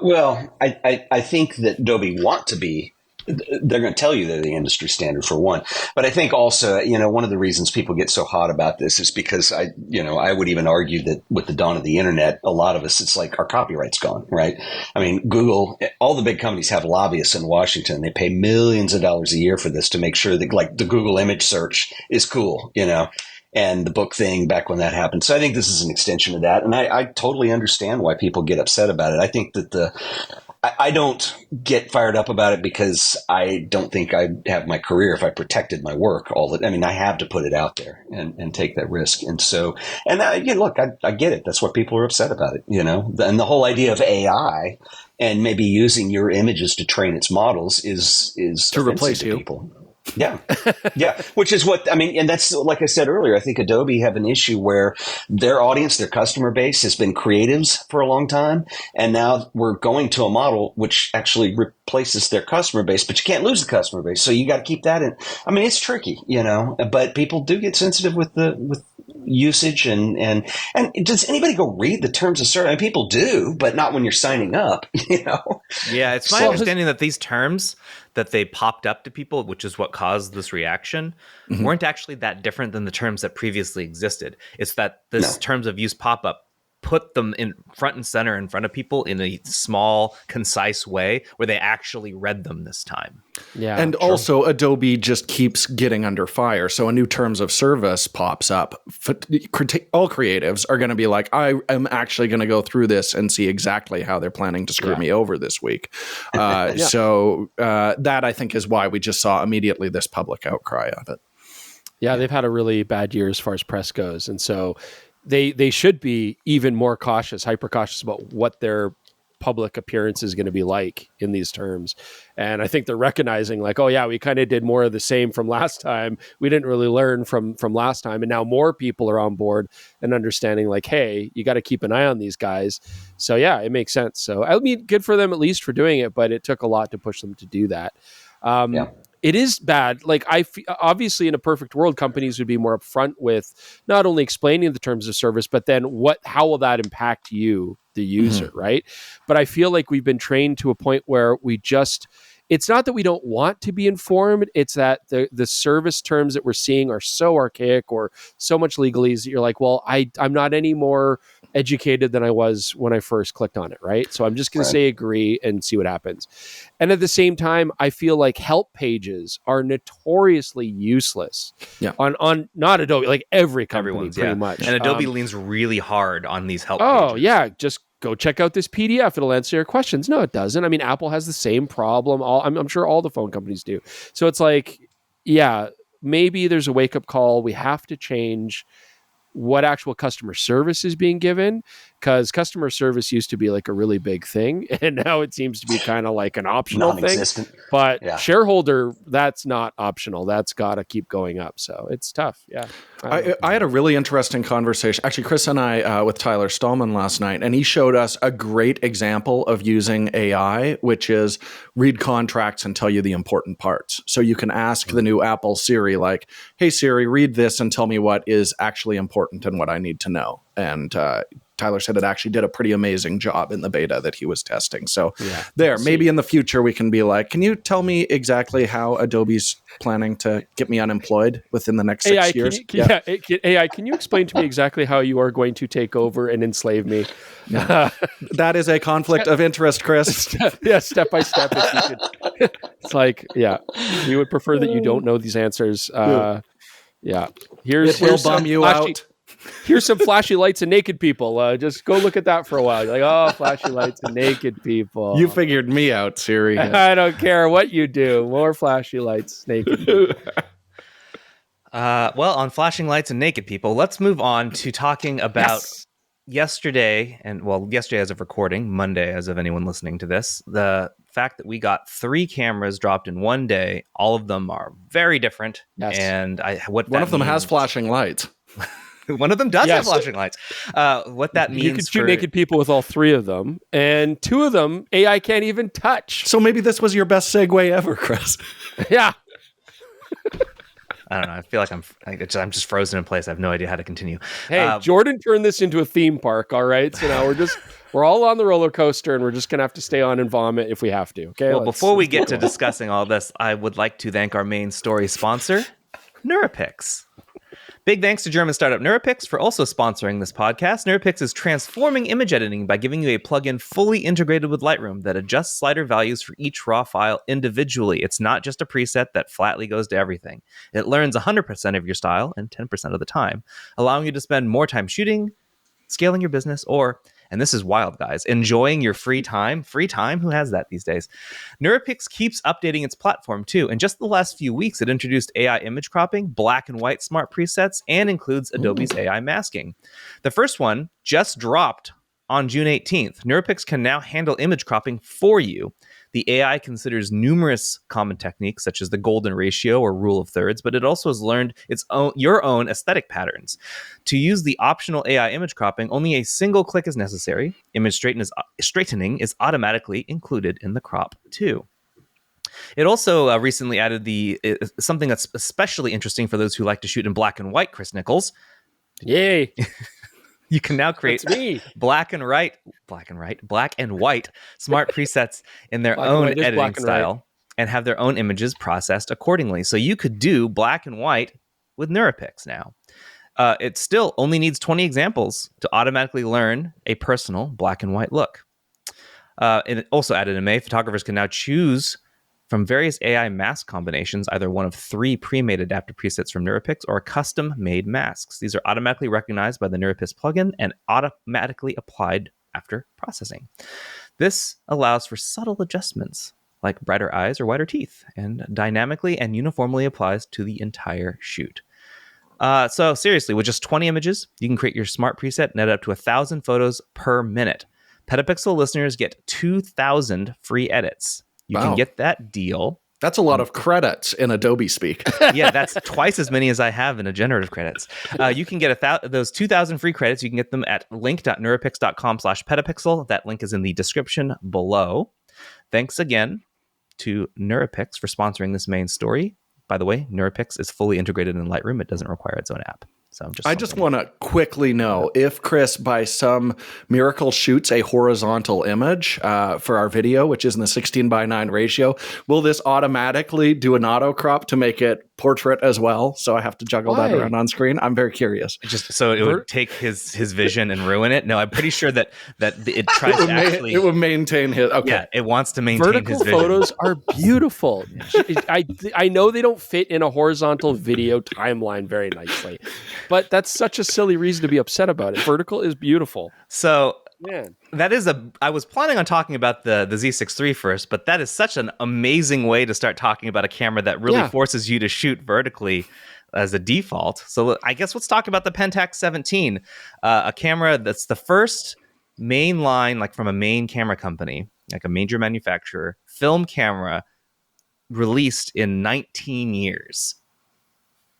Well, I think that Adobe want to be. They're going to tell you they're the industry standard for one. But I think also, one of the reasons people get so hot about this is because I would even argue that with the dawn of the internet, a lot of us, it's like our copyright's gone, right? I mean, Google, all the big companies have lobbyists in Washington. They pay millions of dollars a year for this to make sure that like the Google image search is cool, and the book thing back when that happened. So I think this is an extension of that. And I totally understand why people get upset about it. I think that I don't get fired up about it because I don't think I'd have my career if I protected my work I have to put it out there and take that risk. And so, look, I get it. That's what people are upset about it, and the whole idea of AI and maybe using your images to train its models is to replace you. People. Yeah. Yeah. Which is and that's, like I said earlier, I think Adobe have an issue where their audience, their customer base has been creatives for a long time. And now we're going to a model which actually replaces their customer base, but you can't lose the customer base. So you got to keep that in. It's tricky, but people do get sensitive with usage and does anybody go read the terms of service? People do, but not when you're signing up, Yeah. It's my understanding that these terms that they popped up to people, which is what caused this reaction, weren't actually that different than the terms that previously existed. It's that this terms of use pop-up put them in front and center in front of people in a small, concise way where they actually read them this time. Yeah. And also Adobe just keeps getting under fire. So a new terms of service pops up. All creatives are going to be like, I am actually going to go through this and see exactly how they're planning to screw me over this week. So that I think is why we just saw immediately this public outcry of it. Yeah, they've had a really bad year as far as press goes. And so they should be even more cautious, hyper cautious about what their public appearance is going to be like in these terms. And I think they're recognizing like, oh yeah, we kind of did more of the same from last time. We didn't really learn from last time. And now more people are on board and understanding like, hey, you got to keep an eye on these guys. So yeah, it makes sense. So good for them at least for doing it, but it took a lot to push them to do that. It is bad. Like obviously in a perfect world, companies would be more upfront with not only explaining the terms of service, but then how will that impact you, the user, right? But I feel like we've been trained to a point where it's not that we don't want to be informed. It's that the service terms that we're seeing are so archaic or so much legalese that you're like, well, I'm not any more educated than I was when I first clicked on it, right? So I'm just going to say agree and see what happens. And at the same time, I feel like help pages are notoriously useless on not Adobe, like every company pretty much. And Adobe leans really hard on these help pages. pages. Yeah, just go check out this PDF. It'll answer your questions. No, it doesn't. I mean, Apple has the same problem. I'm sure all the phone companies do. So it's like, yeah, maybe there's a wake-up call. We have to change what actual customer service is being given, because customer service used to be like a really big thing, and now it seems to be kind of like an optional thing. But shareholder, that's not optional. That's got to keep going up. So it's tough. Yeah. I had a really interesting conversation. Actually, Chris and I with Tyler Stallman last night, and he showed us a great example of using AI, which is read contracts and tell you the important parts. So you can ask the new Apple Siri, like, hey, Siri, read this and tell me what is actually important and what I need to know. And Tyler said it actually did a pretty amazing job in the beta that he was testing. So maybe in the future we can be like, can you tell me exactly how Adobe's planning to get me unemployed within the next 6 years? AI, can you explain to me exactly how you are going to take over and enslave me? That is a conflict of interest, Chris. Step by step. If you could. It's like, we would prefer that you don't know these answers. Here's bum you out. Here's some flashy lights and naked people. Just go look at that for a while. You're like, oh, flashy lights and naked people. You figured me out, Siri. I don't care what you do. More flashy lights, naked people. Well, on flashing lights and naked people, let's move on to talking about yesterday, yesterday as of recording, Monday as of anyone listening to this, the fact that we got 3 cameras dropped in one day. All of them are very different. Yes. And one of them has flashing lights. One of them does have flashing lights. What that means, you could shoot naked people with all 3 of them, and 2 of them AI can't even touch. So maybe this was your best segue ever, Chris. Yeah. I don't know. I feel like I'm just frozen in place. I have no idea how to continue. Hey, Jordan turned this into a theme park. All right, so now we're all on the roller coaster, and we're just gonna have to stay on and vomit if we have to. Okay. Well, before we get to discussing all this, I would like to thank our main story sponsor, NeuroPix. Big thanks to German startup NeuroPix for also sponsoring this podcast. NeuroPix is transforming image editing by giving you a plugin fully integrated with Lightroom that adjusts slider values for each raw file individually. It's not just a preset that flatly goes to everything. It learns 100% of your style in 10% of the time, allowing you to spend more time shooting, scaling your business, or, and this is wild, guys, enjoying your free time. Free time? Who has that these days? NeuroPix keeps updating its platform, too. In just the last few weeks, it introduced AI image cropping, black and white smart presets, and includes Adobe's AI masking. The first one just dropped on June 18th. NeuroPix can now handle image cropping for you. The AI considers numerous common techniques, such as the golden ratio or rule of thirds, but it also has learned your own aesthetic patterns. To use the optional AI image cropping, only a single click is necessary. Image straightening is automatically included in the crop, too. It also recently added something that's especially interesting for those who like to shoot in black and white, Chris Niccolls. Yay! You can now create black and white smart presets in their own editing style and have their own images processed accordingly. So you could do black and white with NeuroPix now. It still only needs 20 examples to automatically learn a personal black and white look. It also added in May, photographers can now choose from various AI mask combinations, either one of 3 pre-made adaptive presets from NeuroPix or custom-made masks. These are automatically recognized by the NeuroPix plugin and automatically applied after processing. This allows for subtle adjustments, like brighter eyes or whiter teeth, and dynamically and uniformly applies to the entire shoot. So seriously, with just 20 images, you can create your smart preset and edit up to 1,000 photos per minute. PetaPixel listeners get 2,000 free edits. You can get that deal. That's a lot of credits in Adobe speak. Yeah, that's twice as many as I have in a Generative Credits. You can get those 2,000 free credits. You can get them at link.neuropix.com/PetaPixel. That link is in the description below. Thanks again to NeuroPix for sponsoring this main story. By the way, NeuroPix is fully integrated in Lightroom. It doesn't require its own app. So I just want to quickly know if Chris, by some miracle, shoots a horizontal image for our video, which is in the 16:9 ratio, will this automatically do an auto crop to make it portrait as well? So I have to juggle that around on screen. I'm very curious. Just so it would take his vision and ruin it. No, I'm pretty sure that it tries to actually. It would maintain his. Okay. Yeah, it wants to maintain vertical his vision. photos are beautiful. I know they don't fit in a horizontal video timeline very nicely, but that's such a silly reason to be upset about it. Vertical is beautiful. So Man. I was planning on talking about the Z6 III first, but that is such an amazing way to start talking about a camera that really forces you to shoot vertically as a default. So I guess let's talk about the Pentax 17, a camera that's the first mainline, like from a main camera company, like a major manufacturer, film camera released in 19 years.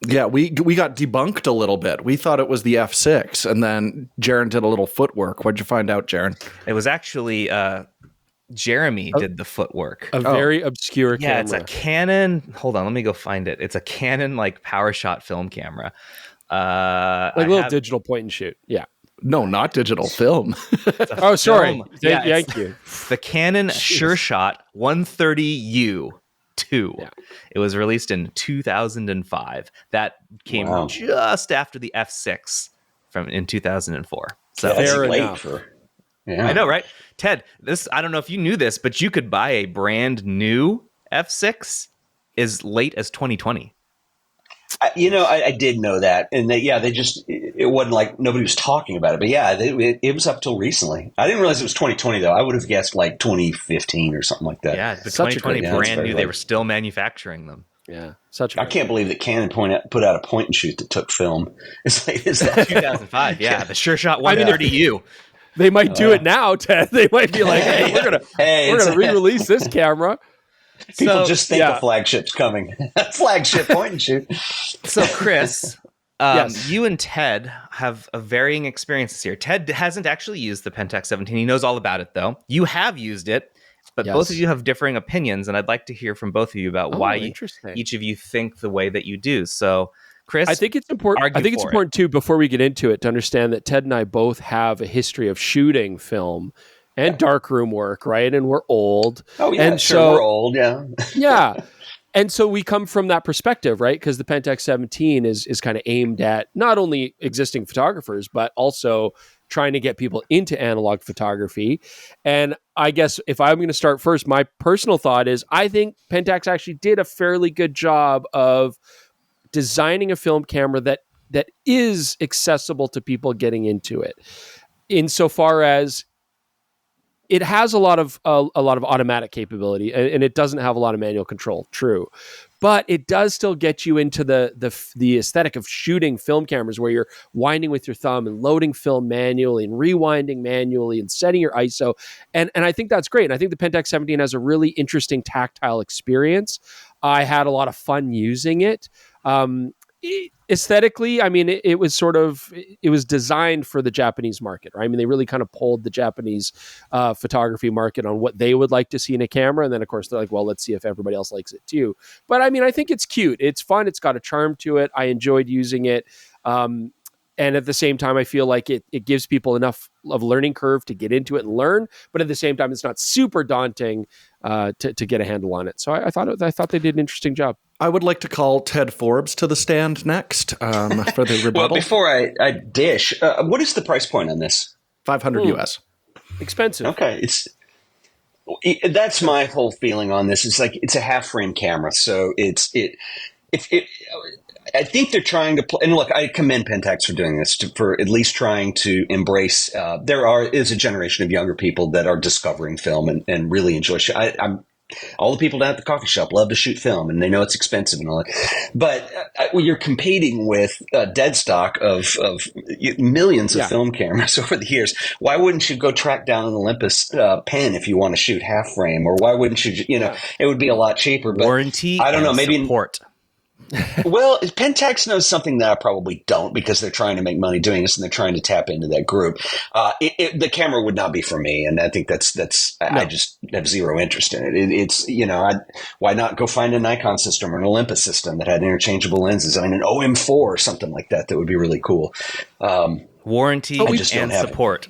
Yeah, we got debunked a little bit. We thought it was the F6, and then Jaron did a little footwork. What'd you find out, Jaron? It was actually Jeremy did the footwork. A very obscure camera. Yeah, it's a Canon. Hold on, let me go find it. It's a Canon like PowerShot film camera. Like a little digital point and shoot. Yeah. No, not digital film. Oh, sorry. Yeah, Thank you. The Canon SureShot 130U. Yeah. It was released in 2005. That came just after the F6 in 2004. So that's fair late enough. I know, right? Ted, I don't know if you knew this, but you could buy a brand new F6 as late as 2020. I did know that, and it wasn't like nobody was talking about it, but yeah, it was up till recently. I didn't realize it was 2020 though. I would have guessed like 2015 or something like that. Yeah, the 2020 brand new. They were still manufacturing them. Yeah, I can't believe that Canon put out a point and shoot that took film. It's like, is that 2005? Yeah, the SureShot 130U. They might do it now, Ted. They might be like, "Hey, we're gonna re-release this camera." People just think a flagship's coming. Flagship point and shoot. So, Chris, Yes. you and Ted have a varying experiences here. Ted hasn't actually used the Pentax 17. He knows all about it, though. You have used it, but both of you have differing opinions, and I'd like to hear from both of you about why each of you think the way that you do. So, Chris, I think it's important. I think it's important too, before we get into it, to understand that Ted and I both have a history of shooting film and darkroom work, right? And we're old. Oh yeah, and sure, we're old. Yeah, yeah. And so we come from that perspective, right? Because the Pentax 17 is kind of aimed at not only existing photographers, but also trying to get people into analog photography. And I guess if I'm going to start first, my personal thought is I think Pentax actually did a fairly good job of designing a film camera that is accessible to people getting into it, insofar as it has a lot of automatic capability, and it doesn't have a lot of manual control. True, but it does still get you into the aesthetic of shooting film cameras, where you're winding with your thumb and loading film manually and rewinding manually and setting your ISO. And I think that's great. And I think the Pentax 17 has a really interesting tactile experience. I had a lot of fun using it. Aesthetically, I mean, it was designed for the Japanese market, right? I mean, they really kind of pulled the Japanese photography market on what they would like to see in a camera. And then, of course, they're like, well, let's see if everybody else likes it too. But I mean, I think it's cute. It's fun. It's got a charm to it. I enjoyed using it. And at the same time, I feel like it gives people enough of learning curve to get into it and learn. But at the same time, it's not super daunting to get a handle on it. So I thought they did an interesting job. I would like to call Ted Forbes to the stand next for the rebuttal. Well, before I dish, what is the price point on this? $500 US. Expensive. Okay, that's my whole feeling on this. It's like it's a half frame camera, so I think they're trying to play. And look, I commend Pentax for doing this, for at least trying to embrace. There is a generation of younger people that are discovering film and really enjoy. I'm all the people down at the coffee shop love to shoot film, and they know it's expensive and all that. But when you're competing with dead stock of millions of film cameras over the years, why wouldn't you go track down an Olympus pen if you want to shoot half frame? Or why wouldn't you? It would be a lot cheaper. But warranty, I don't know. Maybe support. Well, Pentax knows something that I probably don't, because they're trying to make money doing this and they're trying to tap into that group. The camera would not be for me, and I think I just have zero interest in it. It's why not go find a Nikon system or an Olympus system that had interchangeable lenses? I mean, an OM4 or something like that would be really cool. Warranty and support.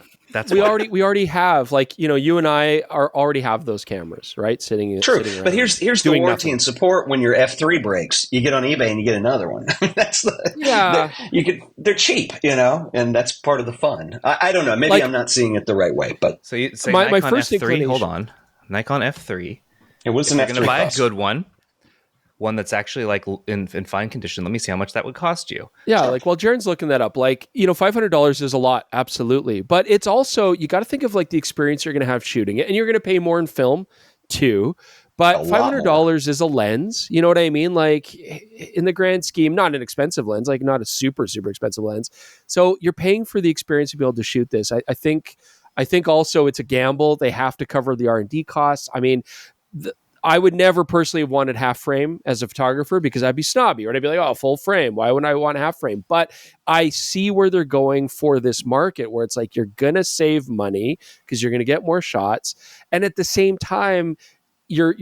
We already have, like, you and I already have those cameras, right? Sitting but here's the warranty nothing. and support. When your F3 breaks, you get on eBay and you get another one. They're cheap, and that's part of the fun. I don't know. Maybe I'm not seeing it the right way, but so you say my Nikon first F3. Hold on, Nikon F3. It was an F3. You're going to buy a good one that's actually like in fine condition. Let me see how much that would cost you. Yeah, like while Jaron's looking that up, like, $500 is a lot, absolutely. But it's also, you got to think of like the experience you're going to have shooting it, and you're going to pay more in film too. But $500 is a lens. You know what I mean? Like, in the grand scheme, not an expensive lens, like not a super, super expensive lens. So you're paying for the experience to be able to shoot this. I think also it's a gamble. They have to cover the R&D costs. I mean, I would never personally have wanted half frame as a photographer, because I'd be snobby, right? I'd be like, oh, full frame. Why wouldn't I want half frame? But I see where they're going for this market, where it's like, you're going to save money because you're going to get more shots. And at the same time, you're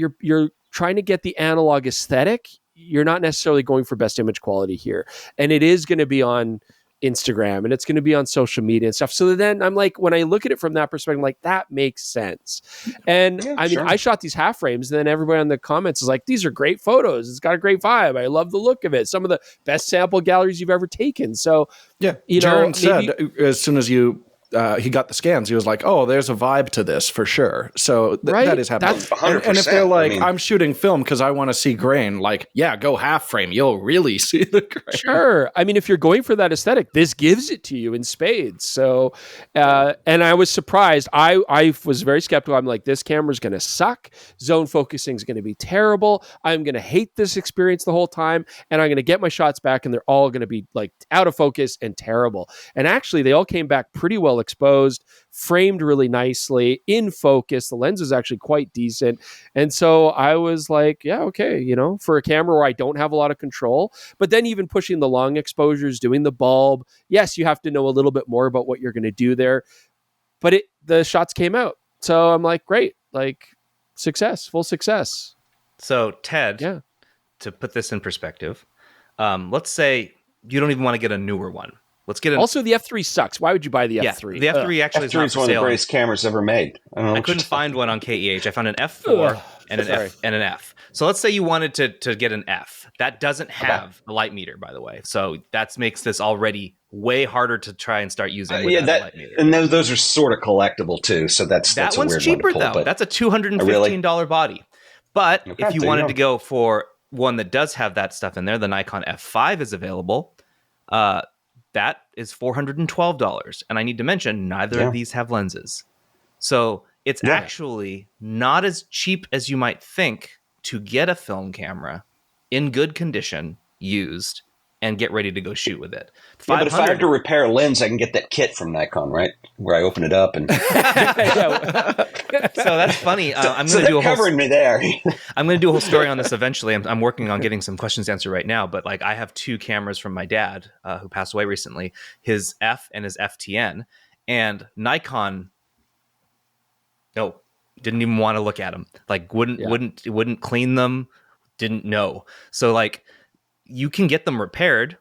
trying to get the analog aesthetic. You're not necessarily going for best image quality here. And it is going to be on Instagram and it's going to be on social media and stuff. So then I'm like, when I look at it from that perspective, I'm like, that makes sense. And I shot these half frames, and then everybody on the comments is like, these are great photos. It's got a great vibe. I love the look of it. Some of the best sample galleries you've ever taken. So, Jaron said as soon as he got the scans, he was like, oh, there's a vibe to this for sure. So that is happening. That's 100%. And if they're like, I'm shooting film because I want to see grain, like, yeah, go half frame. You'll really see the grain. Sure. I mean, if you're going for that aesthetic, this gives it to you in spades. So, and I was surprised. I was very skeptical. I'm like, this camera's going to suck. Zone focusing is going to be terrible. I'm going to hate this experience the whole time. And I'm going to get my shots back, and they're all going to be like out of focus and terrible. And actually, they all came back pretty well exposed, framed really nicely, in focus. The lens is actually quite decent. And so I was like, yeah, okay, for a camera where I don't have a lot of control, but then even pushing the long exposures, doing the bulb, yes, you have to know a little bit more about what you're going to do there, but the shots came out. So I'm like, great, like, full success. So Ted, to put this in perspective, let's say you don't even want to get a newer one. Let's get also, the F3 sucks. Why would you buy the F3? The F3 actually F3 is one of the greatest cameras ever made. I couldn't find one on KEH. I found an F4 and an F. So let's say you wanted to get an F. That doesn't have a light meter, by the way. So that makes this already way harder to try and start using without a light meter. And those are sort of collectible too. So that's that a one's weird cheaper one to pull, though. but That's a $215 body. But if you wanted to go for one that does have that stuff in there, the Nikon F5 is available. That is $412. And I need to mention, neither of these have lenses. So it's actually not as cheap as you might think to get a film camera in good condition, used, and get ready to go shoot with it. But if I have to repair a lens, I can get that kit from Nikon, right? Where I open it up and... So that's funny. I'm going to do a covering me there. I'm going to do a whole story on this eventually. I'm working on getting some questions answered right now. But like, I have two cameras from my dad, who passed away recently, his F and his FTN, and Nikon. No, didn't even want to look at them. Like, wouldn't clean them. Didn't know. So like, you can get them repaired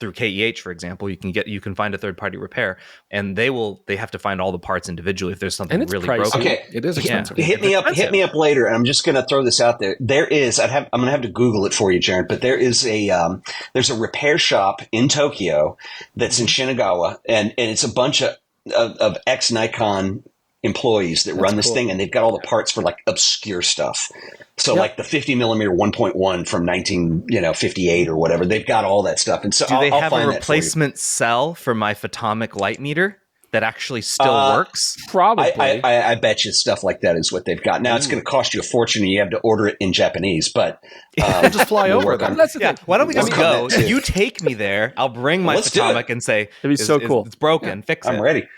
through KEH, for example. You can find a third party repair, and they have to find all the parts individually if there's something really broken. Okay, it is expensive. Hit me up later, and I'm just going to throw this out there. I'm going to have to Google it for you, Jaron. But there is there's a repair shop in Tokyo that's in Shinagawa, and it's a bunch of ex Nikon employees that run this thing, and they've got all the parts for like obscure stuff. So like the 50 millimeter 1.1 from 1958 or whatever, they've got all that stuff. And so do they have a replacement cell for my Photomic light meter that actually still works? Probably. I bet you stuff like that is what they've got. Now it's going to cost you a fortune, and you have to order it in Japanese. But we'll just fly over them. Why don't we just go? You take me there. I'll bring my Photomic and say, it'd be so cool. It's broken. Fix it. I'm ready.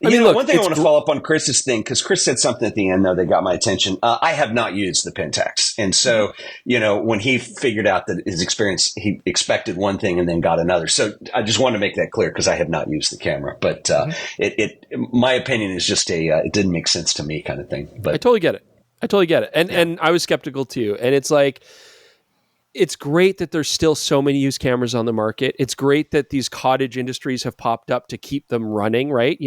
look, one thing I want to follow up on Chris's thing, because Chris said something at the end, though, that got my attention. I have not used the Pentax. And so, when he figured out that his experience, he expected one thing and then got another. So I just wanted to make that clear because I have not used the camera. But my opinion is just it didn't make sense to me kind of thing. But I totally get it. And I was skeptical too. And it's like, it's great that there's still so many used cameras on the market. It's great that these cottage industries have popped up to keep them running, right?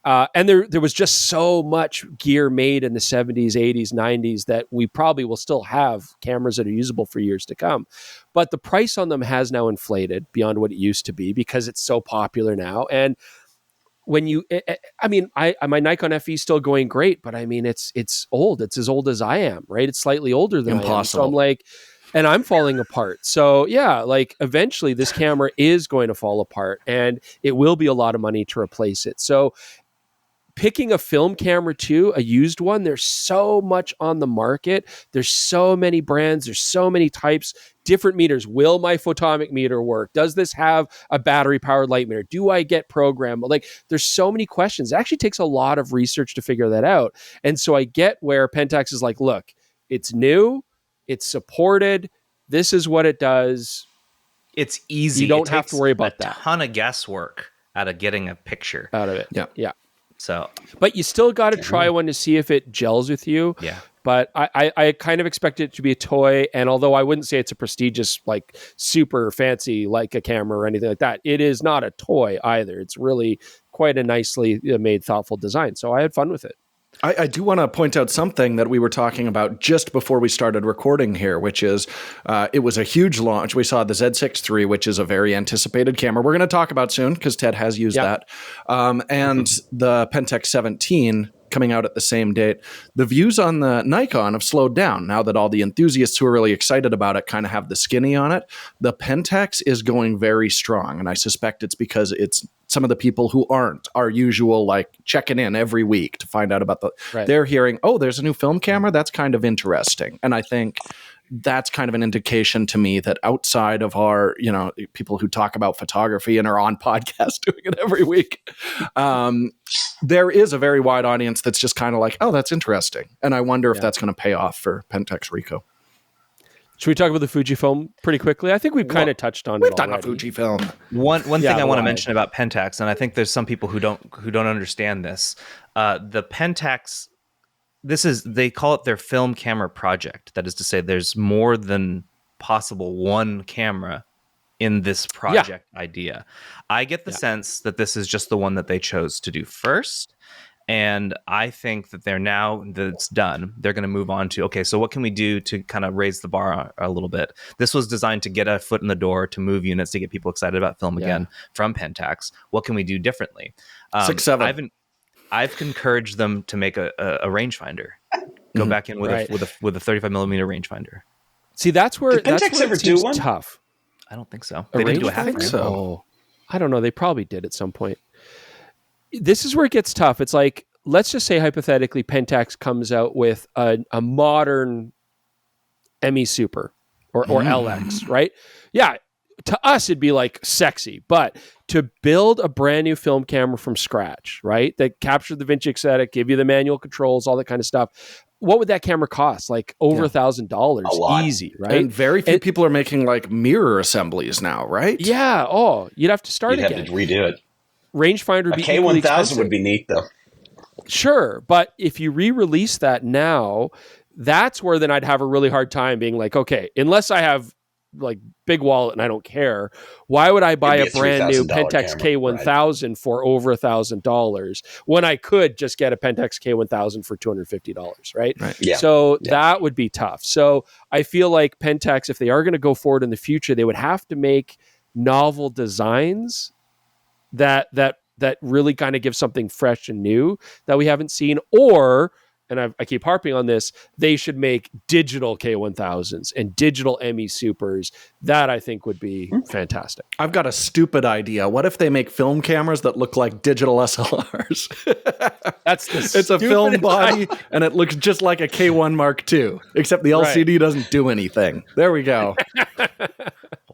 And there was just so much gear made in the 70s, 80s, 90s that we probably will still have cameras that are usable for years to come. But the price on them has now inflated beyond what it used to be because it's so popular now. And when my Nikon FE is still going great, but I mean, it's old. It's as old as I am, right? It's slightly older than I am. So I'm like, and I'm falling apart. So yeah, like eventually this camera is going to fall apart and it will be a lot of money to replace it. So picking a film camera too, a used one, there's so much on the market. There's so many brands. There's so many types, different meters. Will my photomic meter work? Does this have a battery powered light meter? Do I get program? Like there's so many questions. It actually takes a lot of research to figure that out. And so I get where Pentax is like, look, it's new. It's supported. This is what it does. It's easy. You don't have to worry about that. A ton of guesswork out of getting a picture out of it. Yeah. So, but you still got to try one to see if it gels with you. Yeah. But I kind of expect it to be a toy, and although I wouldn't say it's a prestigious, like super fancy like a camera or anything like that, it is not a toy either. It's really quite a nicely made, thoughtful design. So I had fun with it. I do want to point out something that we were talking about just before we started recording here, which is it was a huge launch. We saw the Z6 III, which is a very anticipated camera. We're going to talk about soon because Ted has used that. And the Pentax 17 coming out at the same date. The views on the Nikon have slowed down now that all the enthusiasts who are really excited about it kind of have the skinny on it. The Pentax is going very strong, and I suspect it's because it's some of the people who aren't our usual, like checking in every week to find out about they're hearing, oh, there's a new film camera. That's kind of interesting. And I think that's kind of an indication to me that outside of our, people who talk about photography and are on podcasts doing it every week, there is a very wide audience that's just kind of like, oh, that's interesting. And I wonder if that's going to pay off for Pentax Ricoh. Should we talk about the Fujifilm pretty quickly? I think we've kind of touched on it already. We've done a Fujifilm. One thing I want to mention about Pentax, and I think there's some people who don't understand this. The Pentax, they call it their film camera project. That is to say, there's more than possible one camera in this project idea. I get the sense that this is just the one that they chose to do first. And I think that now that it's done, they're going to move on to, okay, so what can we do to kind of raise the bar a little bit? This was designed to get a foot in the door, to move units, to get people excited about film again from Pentax. What can we do differently? 6.7. I've encouraged them to make a rangefinder. Go back in with a 35 millimeter rangefinder. See, that's where Pentax ever do one? Tough. I don't think so. They didn't do a half frame. So. I don't know. They probably did at some point. This is where it gets tough. It's like, let's just say hypothetically Pentax comes out with a modern ME Super or LX, right? Yeah, to us it'd be like sexy, but to build a brand new film camera from scratch, right? That captured the Vinci aesthetic, give you the manual controls, all that kind of stuff. What would that camera cost? Like over $1,000, easy, right? And very few people are making like mirror assemblies now, right? Yeah. Oh, you'd have to start again. You'd have to redo it. Rangefinder would be K1000 would be neat though. Sure, but if you re-release that now, that's where then I'd have a really hard time being like, okay, unless I have like big wallet and I don't care, why would I buy a brand new Pentax K1000 for over $1,000 when I could just get a Pentax K1000 for $250, right? Yeah. So that would be tough. So I feel like Pentax, if they are going to go forward in the future, they would have to make novel designs that really kind of give something fresh and new that we haven't seen, or, and I keep harping on this, they should make digital K1000s and digital ME Supers. That I think would be fantastic. I've got a stupid idea. What if they make film cameras that look like digital SLRs? It's a film body and it looks just like a K1 Mark II, except the LCD doesn't do anything. There we go.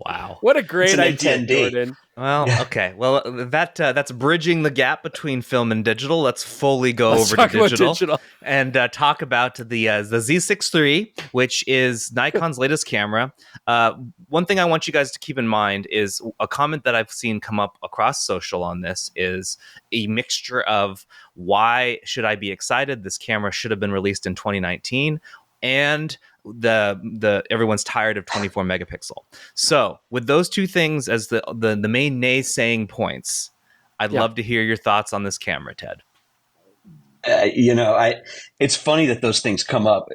Wow. What a great idea, 10D. Jordan. Well, okay. Well, that's bridging the gap between film and digital. Let's fully go over to digital and talk about the Z6 III, which is Nikon's latest camera. One thing I want you guys to keep in mind is a comment that I've seen come up across social on this is a mixture of why should I be excited? This camera should have been released in 2019, and the everyone's tired of 24 megapixel. So with those two things as the main naysaying points, I'd love to hear your thoughts on this camera, Ted. It's funny that those things come up.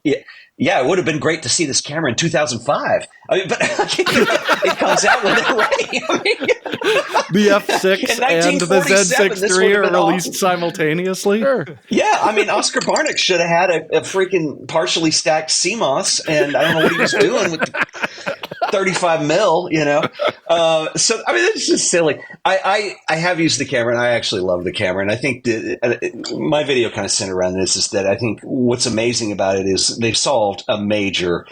It would have been great to see this camera in 2005. I mean, but it comes out when they're ready. I mean, the F6 and the Z6 III are released simultaneously. Sure. Yeah, I mean, Oscar Barnick should have had a freaking partially stacked CMOS, and I don't know what he was doing with 35 mil, So, I mean, it's just silly. I have used the camera, and I actually love the camera. And I think my video kind of centered around this is that I think what's amazing about it is they've solved a major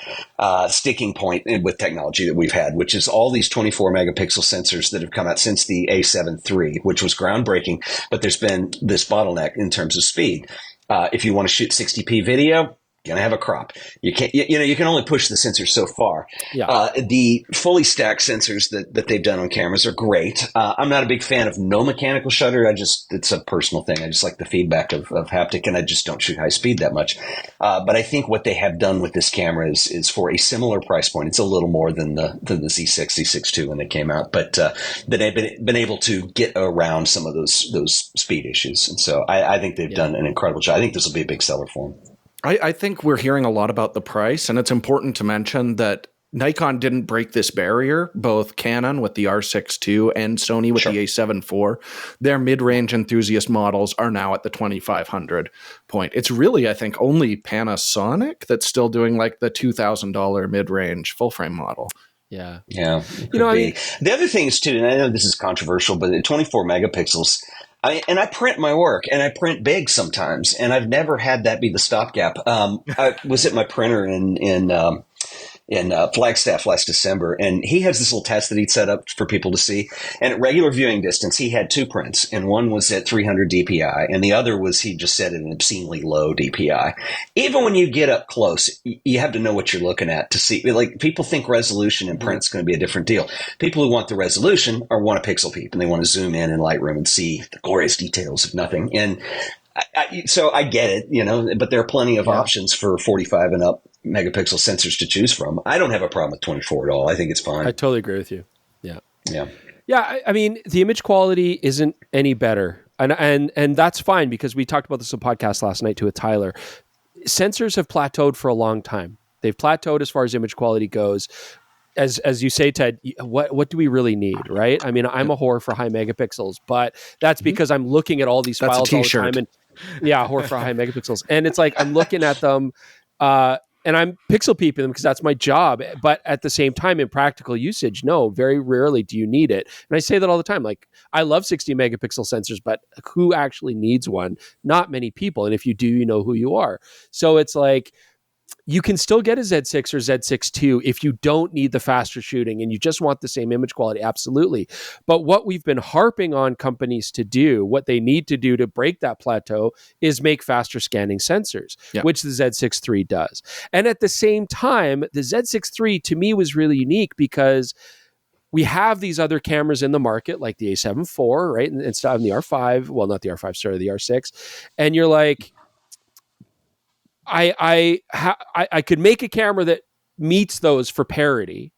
sticking point with technology that we've had, which is all these 24 megapixel sensors that have come out since the A7 III, which was groundbreaking. But there's been this bottleneck in terms of speed. If you want to shoot 60p video, going to have a crop. You can't, you can only push the sensor so far. Yeah. The fully stacked sensors that they've done on cameras are great. I'm not a big fan of no mechanical shutter. It's a personal thing. I just like the feedback of haptic, and I just don't shoot high speed that much. But I think what they have done with this camera is for a similar price point. It's a little more than the Z6, Z6 II when they came out, but they've been able to get around some of those speed issues. And so I think they've done an incredible job. I think this will be a big seller for them. I think we're hearing a lot about the price, and it's important to mention that Nikon didn't break this barrier. Both Canon with the R6 II and Sony with the A7 IV, their mid-range enthusiast models are now at the 2,500 point. It's really, I think, only Panasonic that's still doing like the $2,000 mid-range full-frame model. Yeah. Yeah. The other thing is, too, and I know this is controversial, but at 24 megapixels, I print my work, and I print big sometimes, and I've never had that be the stopgap. I was at my printer in Flagstaff last December, and he has this little test that he'd set up for people to see. And at regular viewing distance, he had two prints, and one was at 300 DPI, and the other was, he just set at an obscenely low DPI. Even when you get up close, you have to know what you're looking at to see. Like, people think resolution in print's going to be a different deal. People who want the resolution want a pixel peep, and they want to zoom in Lightroom and see the glorious details of nothing. And so I get it, but there are plenty of options for 45 and up megapixel sensors to choose from. I don't have a problem with 24 at all. I think it's fine. I totally agree with you. Yeah. Yeah. Yeah. I mean, the image quality isn't any better. And that's fine, because we talked about this on podcast last night too with Tyler. Sensors have plateaued for a long time. They've plateaued as far as image quality goes. As you say, Ted, what do we really need, right? I mean, I'm a whore for high megapixels, but that's because I'm looking at all these files all the time. And whore for high megapixels. And it's like, I'm looking at them, and I'm pixel peeping them because that's my job. But at the same time, in practical usage, no, very rarely do you need it. And I say that all the time. Like, I love 60 megapixel sensors, but who actually needs one? Not many people. And if you do, you know who you are. So it's like, you can still get a Z6 or Z6 II if you don't need the faster shooting and you just want the same image quality. Absolutely. But what we've been harping on companies to do, what they need to do to break that plateau, is make faster scanning sensors, which the Z6 III does. And at the same time, the Z6 III to me was really unique because we have these other cameras in the market, like the A7 IV, right? And stuff, and the R5, well, not the R5, sorry, the R6. And you're like, I could make a camera that meets those for parity,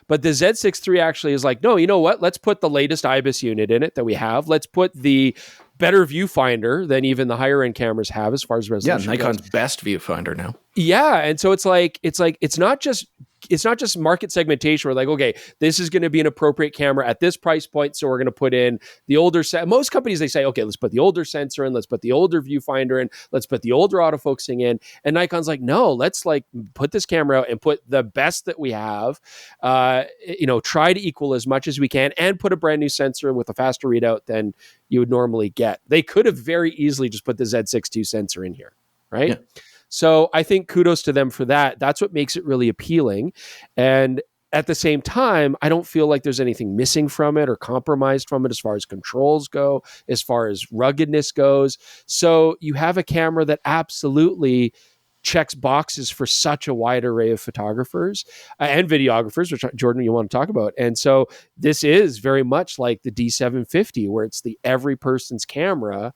but the Z6 III actually is like, no, you know what? Let's put the latest IBIS unit in it that we have. Let's put the better viewfinder than even the higher end cameras have as far as resolution. Yeah, Nikon's best viewfinder now. Yeah, and so it's not just market segmentation. We're like, okay, this is going to be an appropriate camera at this price point, so we're going to put in the older most companies, they say, okay, let's put the older sensor in, let's put the older viewfinder in, let's put the older autofocusing in. And Nikon's like, no, let's like put this camera out and put the best that we have, try to equal as much as we can, and put a brand new sensor with a faster readout than you would normally get. They could have very easily just put the Z6 II sensor in here, right? Yeah. So I think kudos to them for that. That's what makes it really appealing. And at the same time, I don't feel like there's anything missing from it or compromised from it as far as controls go, as far as ruggedness goes. So you have a camera that absolutely checks boxes for such a wide array of photographers and videographers, which Jordan, you want to talk about. And so this is very much like the D750, where it's the every person's camera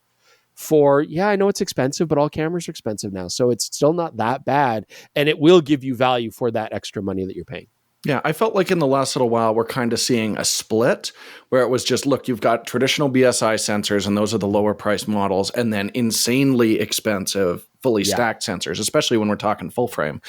for, I know it's expensive, but all cameras are expensive now. So it's still not that bad. And it will give you value for that extra money that you're paying. Yeah, I felt like in the last little while, we're kind of seeing a split where it was just, look, you've got traditional BSI sensors, and those are the lower price models, and then insanely expensive, fully stacked sensors, especially when we're talking full frame.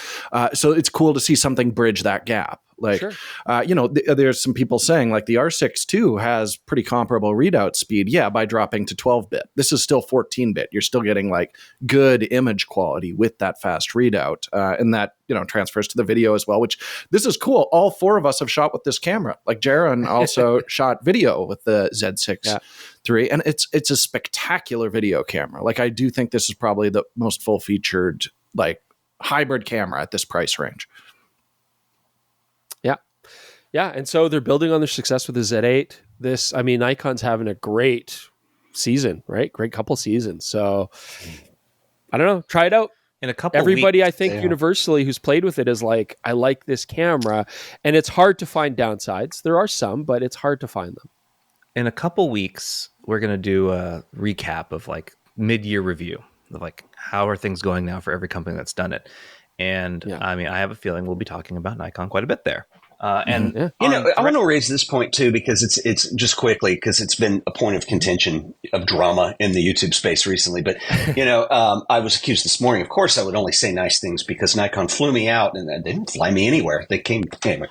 So it's cool to see something bridge that gap. Like, Sure. There's some people saying like the R6 II has pretty comparable readout speed. Yeah, by dropping to 12-bit. This is still 14-bit. You're still getting like good image quality with that fast readout. And that, transfers to the video as well, which this is cool. All four of us have shot with this camera. Like Jaron also shot video with the Z6 III, and it's a spectacular video camera. Like I do think this is probably the most full-featured like hybrid camera at this price range. Yeah, and so they're building on their success with the Z8. Nikon's having a great season, right? Great couple seasons. So I don't know. Try it out. In a couple Everybody, weeks, I think, universally who's played with it is like, I like this camera. And it's hard to find downsides. There are some, but it's hard to find them. In a couple weeks, we're going to do a recap of like mid-year review of like, how are things going now for every company that's done it. And I have a feeling we'll be talking about Nikon quite a bit there. I want to raise this point too, because it's just quickly, because it's been a point of contention of drama in the YouTube space recently. But, I was accused this morning. Of course, I would only say nice things because Nikon flew me out, and they didn't fly me anywhere. They came anyway.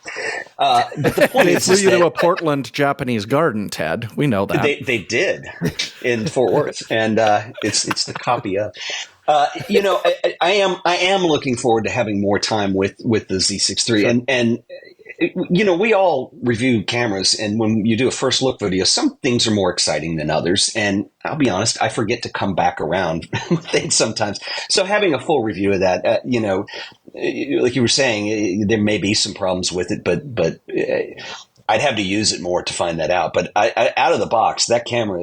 But the point they flew you to a Portland Japanese garden, Ted. We know that. They did in Fort Worth. And it's the copy of. I am looking forward to having more time with the Z6 III. And we all review cameras, and when you do a first look video, some things are more exciting than others. And I'll be honest, I forget to come back around with things sometimes. So having a full review of that, like you were saying, there may be some problems with it, but I'd have to use it more to find that out. But out of the box, that camera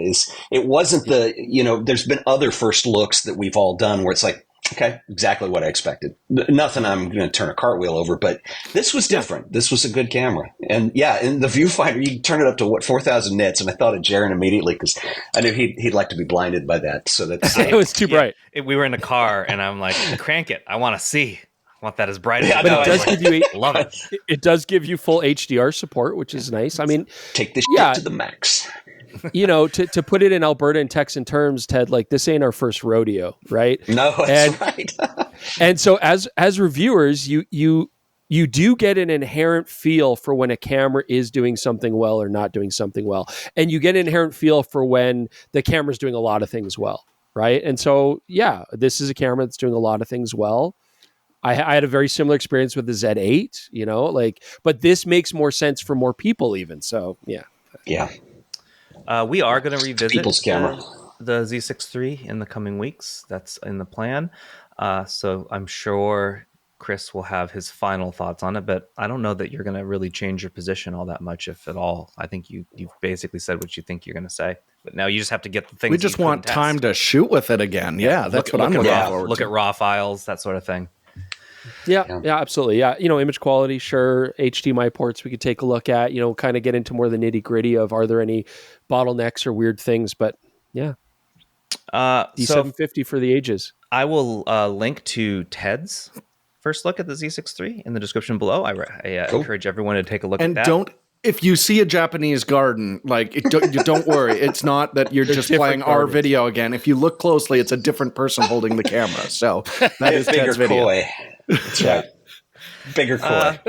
it wasn't there's been other first looks that we've all done where it's like, okay, exactly what I expected. Nothing I'm going to turn a cartwheel over, but this was different. This was a good camera. And in the viewfinder, you turn it up to 4,000 nits. And I thought of Jaron immediately because I knew he'd like to be blinded by that. So that's it was too bright. We were in a car, and I'm like, crank it. I want to see. I want that as bright as but it does give you love it. It does give you full HDR support, which is nice. I mean, take this shit to the max. To put it in Alberta and Texan terms, Ted, like this ain't our first rodeo, right? No, that's right. And so as reviewers, you do get an inherent feel for when a camera is doing something well or not doing something well. And you get an inherent feel for when the camera's doing a lot of things well, right? And so, this is a camera that's doing a lot of things well. I had a very similar experience with the Z8, but this makes more sense for more people even. So, yeah. We are going to revisit people's camera. The Z6 III in the coming weeks. That's in the plan. So I'm sure Chris will have his final thoughts on it, but I don't know that you're going to really change your position all that much, if at all. I think you've basically said what you think you're going to say, but now you just have to get the things. We just want time to shoot with it again. Yeah, that's what I'm looking forward to. Look at raw files, that sort of thing. Yeah, absolutely. Yeah. Image quality, sure. HDMI ports we could take a look at, kind of get into more of the nitty gritty of, are there any bottlenecks or weird things? But D750 for the ages. I will link to Ted's first look at the Z6 III in the description below. I encourage everyone to take a look at that. And if you see a Japanese garden, don't worry. It's not that you're just playing our video again. If you look closely, it's a different person holding the camera. So that is Ted's video. Koi. That's right. Bigger koi.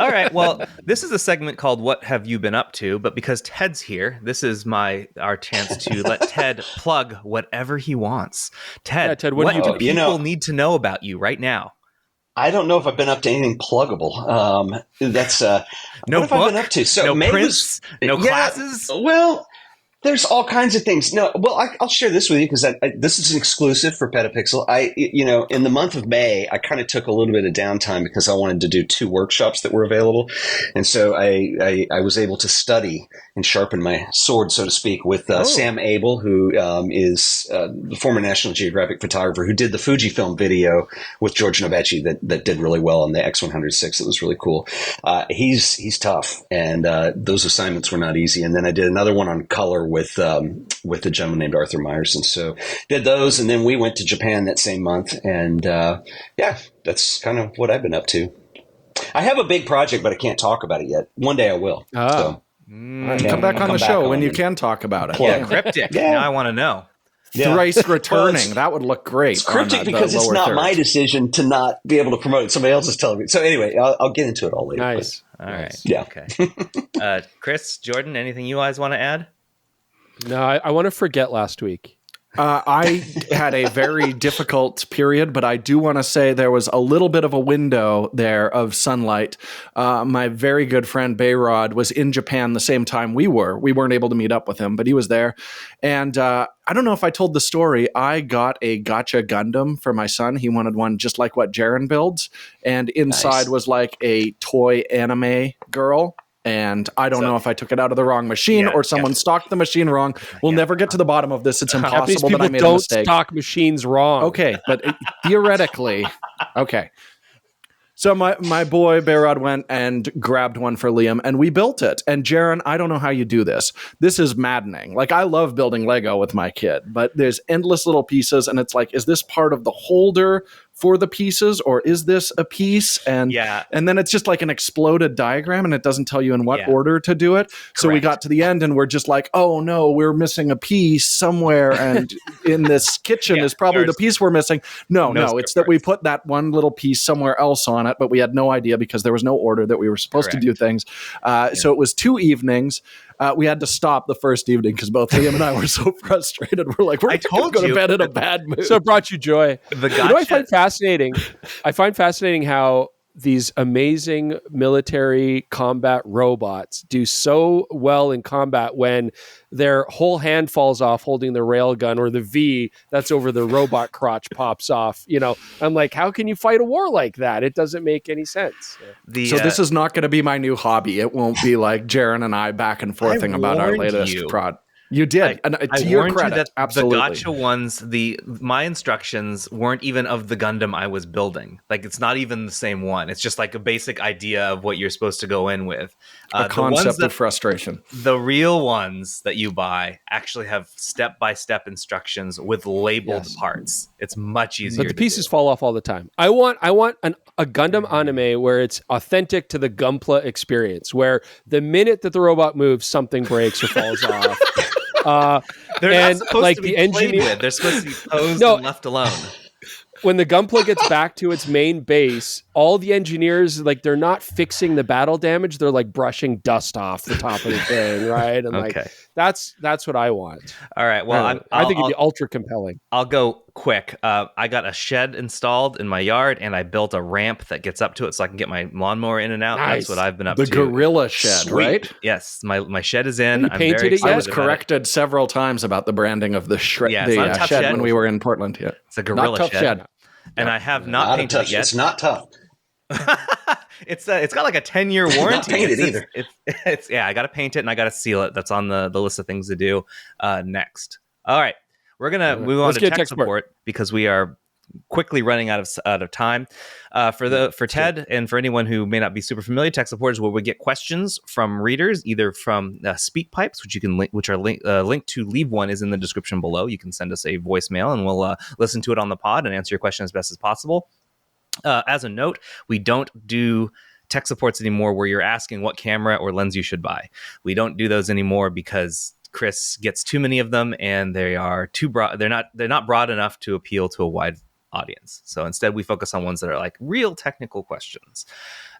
All right. Well, this is a segment called "What Have You Been Up To?" But because Ted's here, this is our chance to let Ted plug whatever he wants. Ted, Ted, what do people need to know about you right now? I don't know if I've been up to anything pluggable. That's no what book, have I been up to? So no prints, no classes. Well, There's all kinds of things. No, well, I'll share this with you because this is an exclusive for PetaPixel. In the month of May, I kind of took a little bit of downtime because I wanted to do 2 workshops that were available. And so I was able to study and sharpen my sword, so to speak, with Sam Abel, who is the former National Geographic photographer who did the Fujifilm video with George Novechi that did really well on the X106. It was really cool. He's tough, and those assignments were not easy. And then I did another one on color with a gentleman named Arthur Myers, and so did those, and then we went to Japan that same month, and that's kind of what I've been up to. I have a big project, but I can't talk about it yet. One day I will. So, come back on the show when you can talk about it. Yeah, cryptic. Now I want to know. Yeah. Thrice returning. That would look great. It's cryptic because it's not my decision to not be able to promote it. Somebody else is telling me. So anyway, I'll get into it all later. Nice. All right. Yeah. Okay. Chris, Jordan, anything you guys want to add? No, I want to forget last week. I had a very difficult period, but I do want to say there was a little bit of a window there of sunlight. My very good friend Bayrod was in Japan the same time we were. We weren't able to meet up with him, but he was there. And I don't know if I told the story. I got a Gotcha Gundam for my son. He wanted one just like what Jaron builds. And inside was like a toy anime girl. And I don't know if I took it out of the wrong machine or someone stocked the machine wrong. We'll never get to the bottom of this. It's impossible that I made a mistake. Don't stock machines wrong. Okay, but theoretically, okay. So my boy Bayrod went and grabbed one for Liam, and we built it. And Jaron, I don't know how you do this. This is maddening. Like, I love building Lego with my kid, but there's endless little pieces, and it's like, is this part of the holder for the pieces, or is this a piece? And then it's just like an exploded diagram, and it doesn't tell you in what order to do it. So we got to the end, and we're just like, oh no, we're missing a piece somewhere, and in this kitchen is probably the piece we're missing. No, it's that we put that one little piece somewhere else on it, but we had no idea because there was no order that we were supposed to do things. So it was 2 evenings. We had to stop the first evening because both Liam and I were so frustrated. We're like, we're going to go to bed in a bad mood. So it brought you joy. You know what I find fascinating? I find fascinating how these amazing military combat robots do so well in combat when their whole hand falls off holding the rail gun, or the V that's over the robot crotch pops off. You know, I'm like, how can you fight a war like that? It doesn't make any sense. So this is not going to be my new hobby. It won't be like Jaron and I back and forthing about our latest prod. You did, and to your credit, absolutely. The gotcha ones, my instructions weren't even of the Gundam I was building. Like, it's not even the same one. It's just like a basic idea of what you're supposed to go in with. A concept of frustration. The real ones that you buy actually have step-by-step instructions with labeled parts. It's much easier. But the pieces fall off all the time. I want a Gundam anime where it's authentic to the Gunpla experience, where the minute that the robot moves, something breaks or falls off. They're not supposed to be played with. They're supposed to be posed and left alone. When the Gunpla gets back to its main base, all the engineers, like, they're not fixing the battle damage. They're like brushing dust off the top of the thing, right? And like, that's what I want. All right. Well, I think it'd be ultra compelling. I'll go quick. I got a shed installed in my yard, and I built a ramp that gets up to it so I can get my lawnmower in and out. Nice. That's what I've been up to. The gorilla shed, right? Yes. My shed is in. I'm painted it yet? I was corrected several times about the branding of the shed when we were in Portland. Yeah. It's a gorilla shed. And I have not painted it yet. It's not tough. It's got like a 10-year warranty. Not painted either. It's I got to paint it and I got to seal it. That's on the list of things to do next. All right, we're gonna move on to tech support because we are quickly running out of time. For Ted and for anyone who may not be super familiar, tech support is where we get questions from readers, either from Speak Pipes, which you can link to leave one is in the description below. You can send us a voicemail and we'll listen to it on the pod and answer your question as best as possible. As a note, we don't do tech supports anymore where you're asking what camera or lens you should buy. We don't do those anymore because Chris gets too many of them and they are too broad. They're not broad enough to appeal to a wide audience. So instead we focus on ones that are like real technical questions.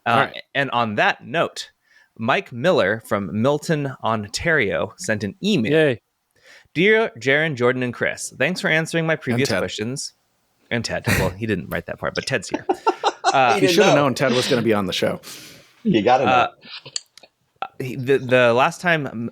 Right. And on that note, Mike Miller from Milton, Ontario sent an email. Yay. Dear Jaron, Jordan, and Chris, thanks for answering my previous questions. And Ted. Well, he didn't write that part, but Ted's here. You should have known Ted was going to be on the show. You got to know. The last time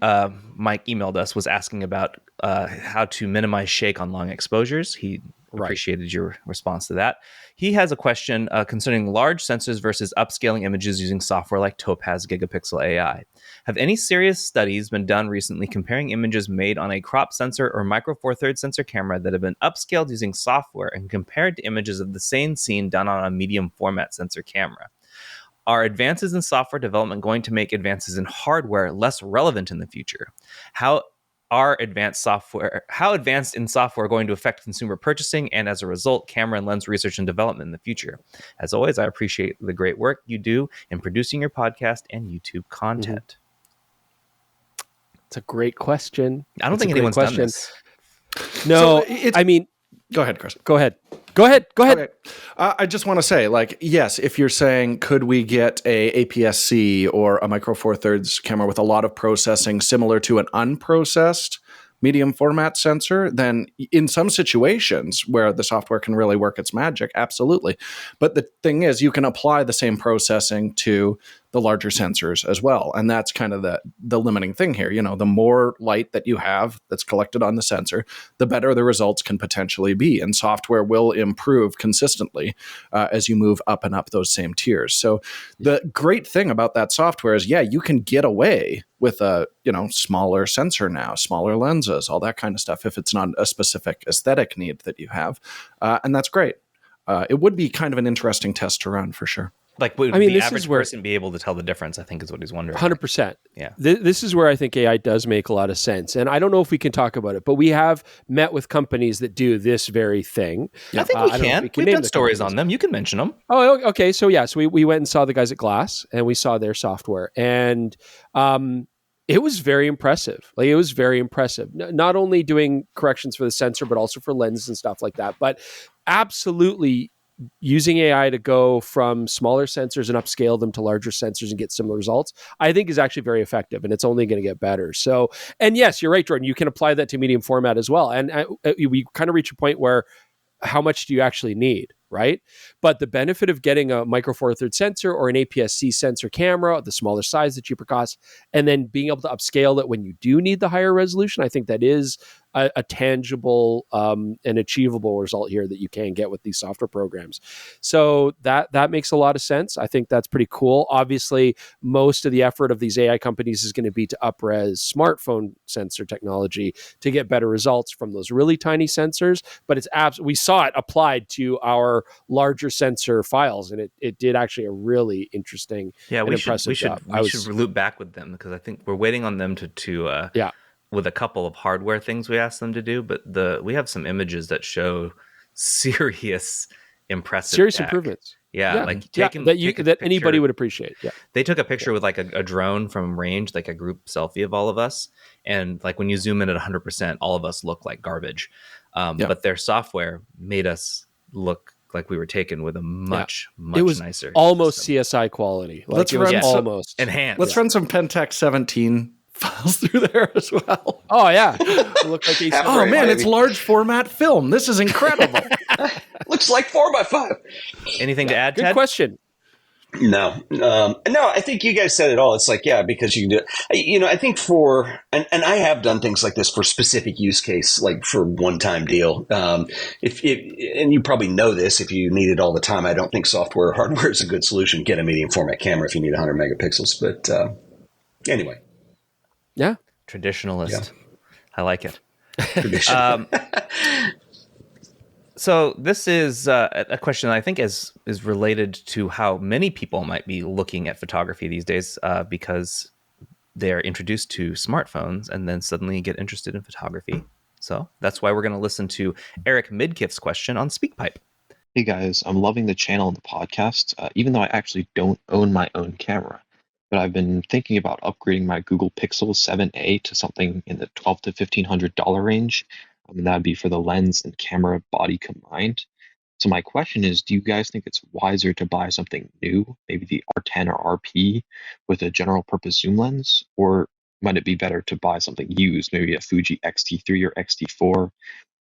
Mike emailed us was asking about how to minimize shake on long exposures. He appreciated your response to that. He has a question concerning large sensors versus upscaling images using software like Topaz Gigapixel AI. Have any serious studies been done recently comparing images made on a crop sensor or micro four thirds sensor camera that have been upscaled using software and compared to images of the same scene done on a medium format sensor camera? Are advances in software development going to make advances in hardware less relevant in the future? How advanced in software going to affect consumer purchasing and, as a result, camera and lens research and development in the future? As always, I appreciate the great work you do in producing your podcast and YouTube content. It's a great question. I don't think anyone's done this. No, go ahead, Chris. Go ahead. Okay. I just want to say, yes, if you're saying, could we get a APS-C or a micro four thirds camera with a lot of processing similar to an unprocessed medium format sensor, then in some situations where the software can really work its magic, absolutely. But the thing is, you can apply the same processing to the larger sensors as well. And that's kind of the limiting thing here. The more light that you have that's collected on the sensor, the better the results can potentially be. And software will improve consistently as you move up and up those same tiers. So the great thing about that software is, you can get away with a smaller sensor now, smaller lenses, all that kind of stuff, if it's not a specific aesthetic need that you have. And that's great. It would be kind of an interesting test to run for sure. Would the average person be able to tell the difference? I think is what he's wondering. 100%. Yeah. This is where I think AI does make a lot of sense. And I don't know if we can talk about it, but we have met with companies that do this very thing. Yeah. I think we can. We've done stories on them. You can mention them. Oh, okay. So we went and saw the guys at Glass and we saw their software. And it was very impressive. It was very impressive. Not only doing corrections for the sensor, but also for lenses and stuff like that. But absolutely using AI to go from smaller sensors and upscale them to larger sensors and get similar results, I think is actually very effective, and it's only going to get better. So, and yes, you're right, Jordan, you can apply that to medium format as well. And we kind of reach a point where how much do you actually need, right? But the benefit of getting a micro four thirds sensor or an APS-C sensor camera, the smaller size, the cheaper cost, and then being able to upscale it when you do need the higher resolution, I think that is a tangible and achievable result here that you can get with these software programs. So that makes a lot of sense. I think that's pretty cool. Obviously, most of the effort of these AI companies is going to be to up-res smartphone sensor technology to get better results from those really tiny sensors. But we saw it applied to our larger sensor files, and it did actually a really interesting and impressive job. We should loop back with them because I think we're waiting on them to with a couple of hardware things we asked them to do, but we have some images that show serious improvements. That anybody would appreciate. Yeah, they took a picture with a drone from range, like a group selfie of all of us, and when you zoom in at 100%, all of us look like garbage. But their software made us look like we were taken with a much nicer. Almost system. CSI quality. Let's run almost enhanced. Let's run some Pentax 17 files through there as well. Oh yeah, look like it's large format film. This is incredible. Looks like 4x5. Anything to add? Good Ted? question. No, I think you guys said it all. It's because you can do it. I think and I have done things like this for specific use case, like for one-time deal. And you probably know this, if you need it all the time, I don't think software or hardware is a good solution. Get a medium format camera if you need 100 megapixels. But anyway. Yeah. Traditionalist. Yeah. I like it. Tradition. So this is a question that I think is related to how many people might be looking at photography these days because they're introduced to smartphones and then suddenly get interested in photography. So that's why we're going to listen to Eric Midkiff's question on SpeakPipe. Hey guys, I'm loving the channel and the podcast, even though I actually don't own my own camera. But I've been thinking about upgrading my Google Pixel 7a to something in the $1,200 to $1,500 range. And that would be for the lens and camera body combined. So my question is, do you guys think it's wiser to buy something new, maybe the R10 or RP with a general purpose zoom lens? Or might it be better to buy something used, maybe a Fuji X-T3 or X-T4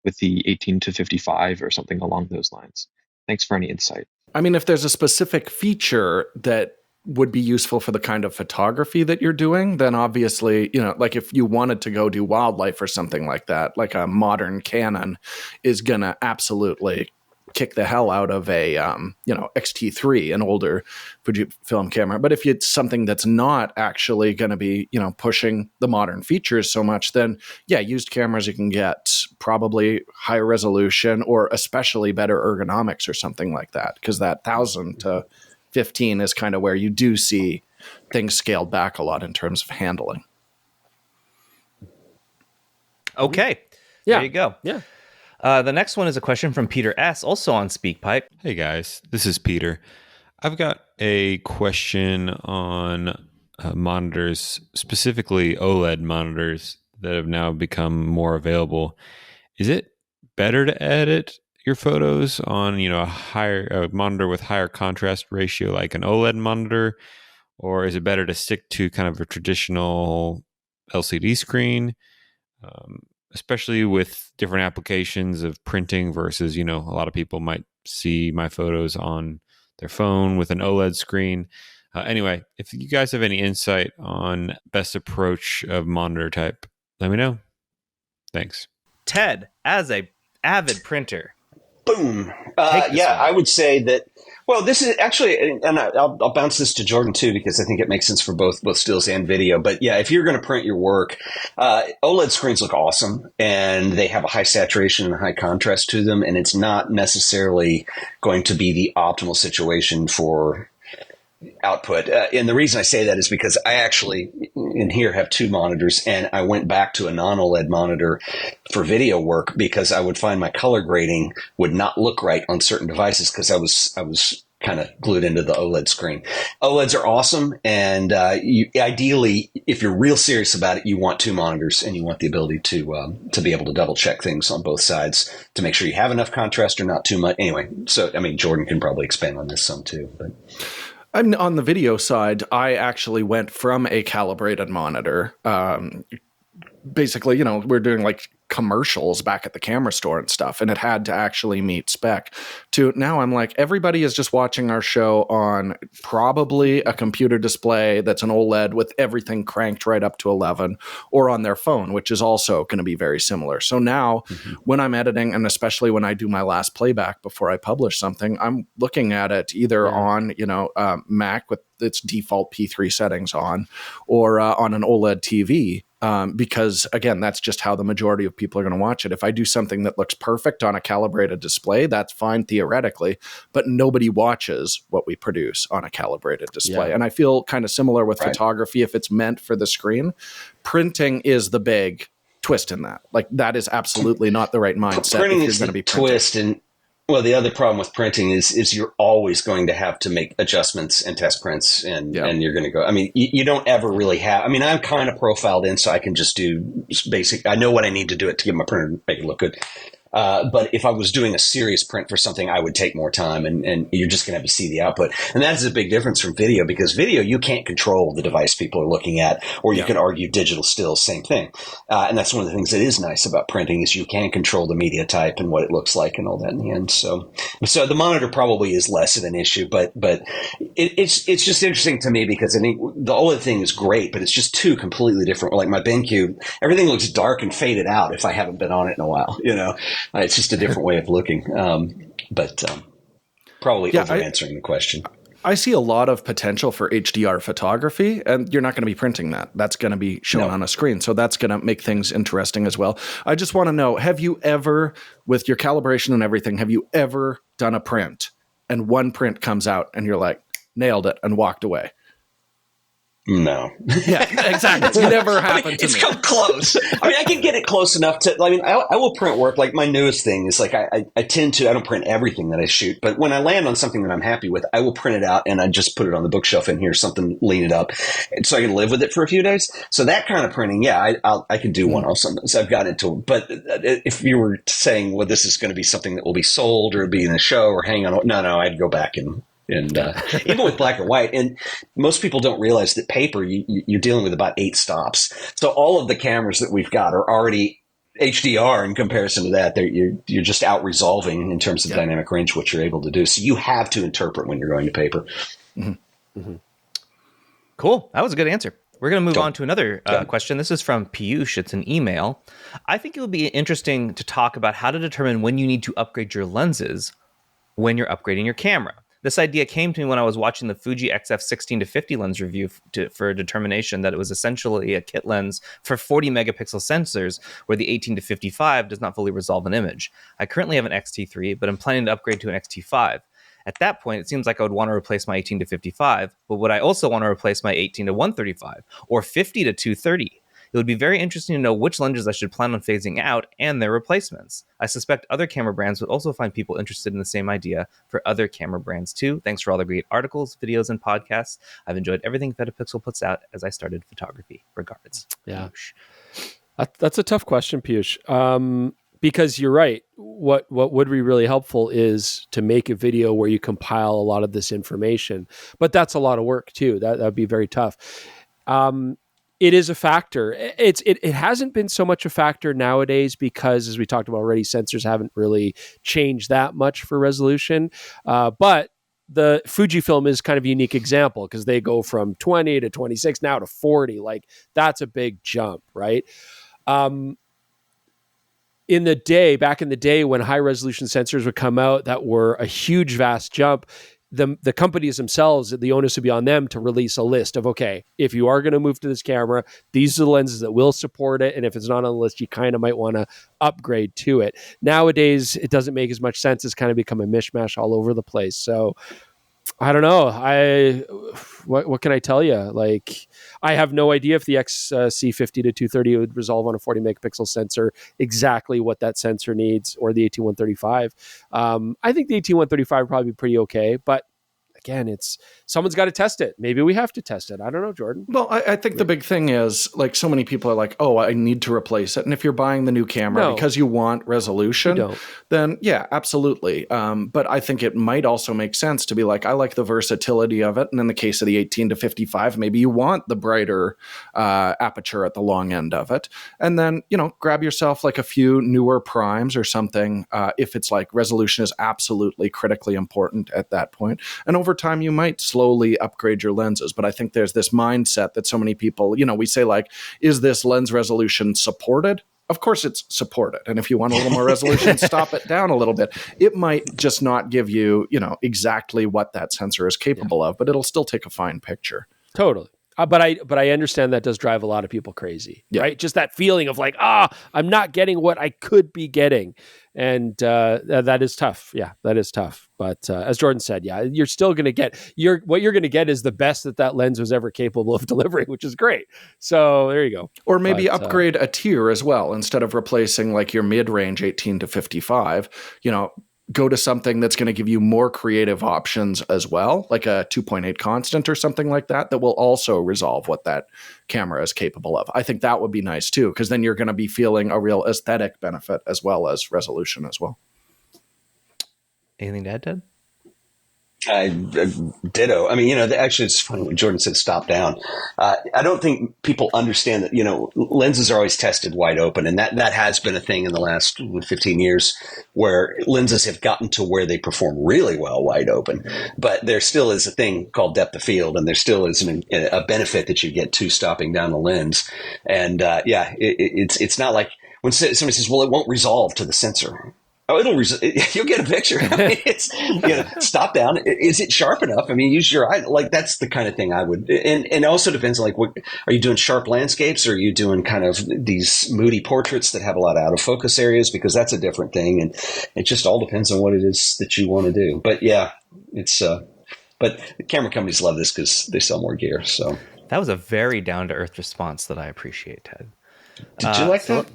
with the 18 to 55 or something along those lines? Thanks for any insight. I mean, if there's a specific feature that would be useful for the kind of photography that you're doing, then obviously, like if you wanted to go do wildlife or something like that, like a modern Canon is going to absolutely kick the hell out of a, XT3, an older Fujifilm camera. But if it's something that's not actually going to be, pushing the modern features so much, then yeah, used cameras, you can get probably higher resolution or especially better ergonomics or something like that. Because that 1,000 to 15 is kind of where you do see things scaled back a lot in terms of handling. Okay. Yeah. There you go. Yeah. The next one is a question from Peter S., also on SpeakPipe. Hey guys, this is Peter. I've got a question on monitors, specifically OLED monitors that have now become more available. Is it better to edit your photos on, a monitor with higher contrast ratio like an OLED monitor, or is it better to stick to kind of a traditional LCD screen? Especially with different applications of printing versus, a lot of people might see my photos on their phone with an OLED screen. Anyway, if you guys have any insight on best approach of monitor type, let me know. Thanks. Ted, as a avid printer. Boom. Take this one. I would say that. Well, this is actually, and I'll bounce this to Jordan too, because I think it makes sense for both stills and video. But yeah, if you're going to print your work, OLED screens look awesome, and they have a high saturation and a high contrast to them, and it's not necessarily going to be the optimal situation for output. And the reason I say that is because I actually in here have two monitors, and I went back to a non-OLED monitor for video work because I would find my color grading would not look right on certain devices because I was kind of glued into the OLED screen. OLEDs are awesome, and ideally, if you're real serious about it, you want two monitors, and you want the ability to be able to double check things on both sides to make sure you have enough contrast or not too much. Anyway, so I mean, Jordan can probably expand on this some too, but. On the video side, I actually went from a calibrated monitor. Basically, we're doing like commercials back at the camera store and stuff, and it had to actually meet spec. To now I'm like, everybody is just watching our show on probably a computer display that's an OLED with everything cranked right up to 11, or on their phone, which is also going to be very similar. So now when I'm editing, and especially when I do my last playback before I publish something, I'm looking at it either on Mac with its default P3 settings on, or on an OLED TV. Because again, that's just how the majority of people are going to watch it. If I do something that looks perfect on a calibrated display, that's fine theoretically, but nobody watches what we produce on a calibrated display. Yeah. And I feel kind of similar with photography. If it's meant for the screen, printing is the big twist in that. Like that is absolutely not the right mindset. Printing if you're is going the to be printing. twist, and well, the other problem with printing is you're always going to have to make adjustments and test prints, and you're going to go. I mean, you don't ever really have. I mean, I'm kind of profiled in, so I can just do basic. I know what I need to do it to get my printer to make it look good. But if I was doing a serious print for something, I would take more time, and you're just going to have to see the output. And that is a big difference from video, because video, you can't control the device people are looking at, or you can argue digital stills, same thing. And that's one of the things that is nice about printing is you can control the media type and what it looks like and all that in the end. So the monitor probably is less of an issue, but it's just interesting to me because I think the OLED thing is great, but it's just two completely different. Like my BenQ, everything looks dark and faded out if I haven't been on it in a while, It's just a different way of looking, but probably over answering the question. I see a lot of potential for HDR photography, and you're not going to be printing that. That's going to be shown on a screen. So that's going to make things interesting as well. I just want to know, have you ever, with your calibration and everything, have you ever done a print and one print comes out and you're like, nailed it, and walked away? No. Yeah, exactly. It's never happened to me. It's come close. I mean, I can get it close enough to, I will print work. Like my newest thing is like, I don't print everything that I shoot, but when I land on something that I'm happy with, I will print it out and I just put it on the bookshelf in here, something, lean it up so I can live with it for a few days. So that kind of printing, I can do one off something. So I've got into it. But if you were saying, well, this is going to be something that will be sold or be in a show or hang on, no, I'd go back and even with black and white, and most people don't realize that paper, you're dealing with about 8 stops. So all of the cameras that we've got are already HDR in comparison to that. You're just out resolving in terms of dynamic range what you're able to do. So you have to interpret when you're going to paper. Mm-hmm. Mm-hmm. Cool. That was a good answer. We're going to move on to another question. This is from Piyush. It's an email. I think it would be interesting to talk about how to determine when you need to upgrade your lenses when you're upgrading your camera. This idea came to me when I was watching the Fuji XF 16-50 lens review for a determination that it was essentially a kit lens for 40 megapixel sensors, where the 18-55 does not fully resolve an image. I currently have an X-T3, but I'm planning to upgrade to an X-T5. At that point, it seems like I would want to replace my 18-55, but would I also want to replace my 18-135 or 50-230? It would be very interesting to know which lenses I should plan on phasing out and their replacements. I suspect other camera brands would also find people interested in the same idea for other camera brands too. Thanks for all the great articles, videos, and podcasts. I've enjoyed everything PetaPixel puts out as I started photography. Regards. Yeah, that's a tough question, Piyush. Because you're right. What would be really helpful is to make a video where you compile a lot of this information, but that's a lot of work too. That would be very tough. It is a factor. It hasn't been so much a factor nowadays because, as we talked about already, sensors haven't really changed that much for resolution. But the Fujifilm is kind of a unique example because they go from 20 to 26 now to 40. Like, that's a big jump, right? Back in the day when high resolution sensors would come out that were a huge, vast jump, the companies themselves, the onus would be on them to release a list of, okay, if you are going to move to this camera, these are the lenses that will support it. And if it's not on the list, you kind of might want to upgrade to it. Nowadays, it doesn't make as much sense. It's kind of become a mishmash all over the place. So I don't know. What can I tell you? Like, I have no idea if the XC50-230 would resolve on a 40 megapixel sensor, exactly what that sensor needs, or the 18-135. I think the 18-135 would probably be pretty okay, but again, someone's got to test it. Maybe we have to test it. I don't know, Jordan. Well, I think the big thing is, like, so many people are like, oh, I need to replace it. And if you're buying the new camera because you want resolution, then yeah, absolutely. But I think it might also make sense to be like, I like the versatility of it. And in the case of the 18-55, maybe you want the brighter aperture at the long end of it. And then, grab yourself like a few newer primes or something if it's like resolution is absolutely critically important at that point. And over time, you might slowly upgrade your lenses. But I think there's this mindset that so many people, we say like, is this lens resolution supported? Of course it's supported. And if you want a little more resolution, stop it down a little bit. It might just not give you, exactly what that sensor is capable of, but it'll still take a fine picture. Totally. But I understand that does drive a lot of people crazy, right? Just that feeling of like, I'm not getting what I could be getting. And that is tough. Yeah, that is tough. But as Jordan said, you're still going to get, what you're going to get is the best that lens was ever capable of delivering, which is great. So there you go. Or maybe upgrade a tier as well. Instead of replacing like your mid-range 18-55, go to something that's going to give you more creative options as well, like a 2.8 constant or something like that will also resolve what that camera is capable of. I think that would be nice too, because then you're going to be feeling a real aesthetic benefit as well as resolution as well. Anything to add, Ted? Ditto. I mean, actually, it's funny when Jordan said stop down. I don't think people understand that, lenses are always tested wide open. And that has been a thing in the last 15 years where lenses have gotten to where they perform really well wide open. But there still is a thing called depth of field. And there still is a benefit that you get to stopping down the lens. And it's not like when somebody says, well, it won't resolve to the sensor. Oh, you'll get a picture. I mean, it's, stop down. Is it sharp enough? I mean, use your eye. Like, that's the kind of thing I would, and it also depends on like, what, are you doing sharp landscapes or are you doing kind of these moody portraits that have a lot of out of focus areas? Because that's a different thing. And it just all depends on what it is that you want to do. But yeah, but the camera companies love this because they sell more gear. So that was a very down to earth response that I appreciate, Ted. Did you like that?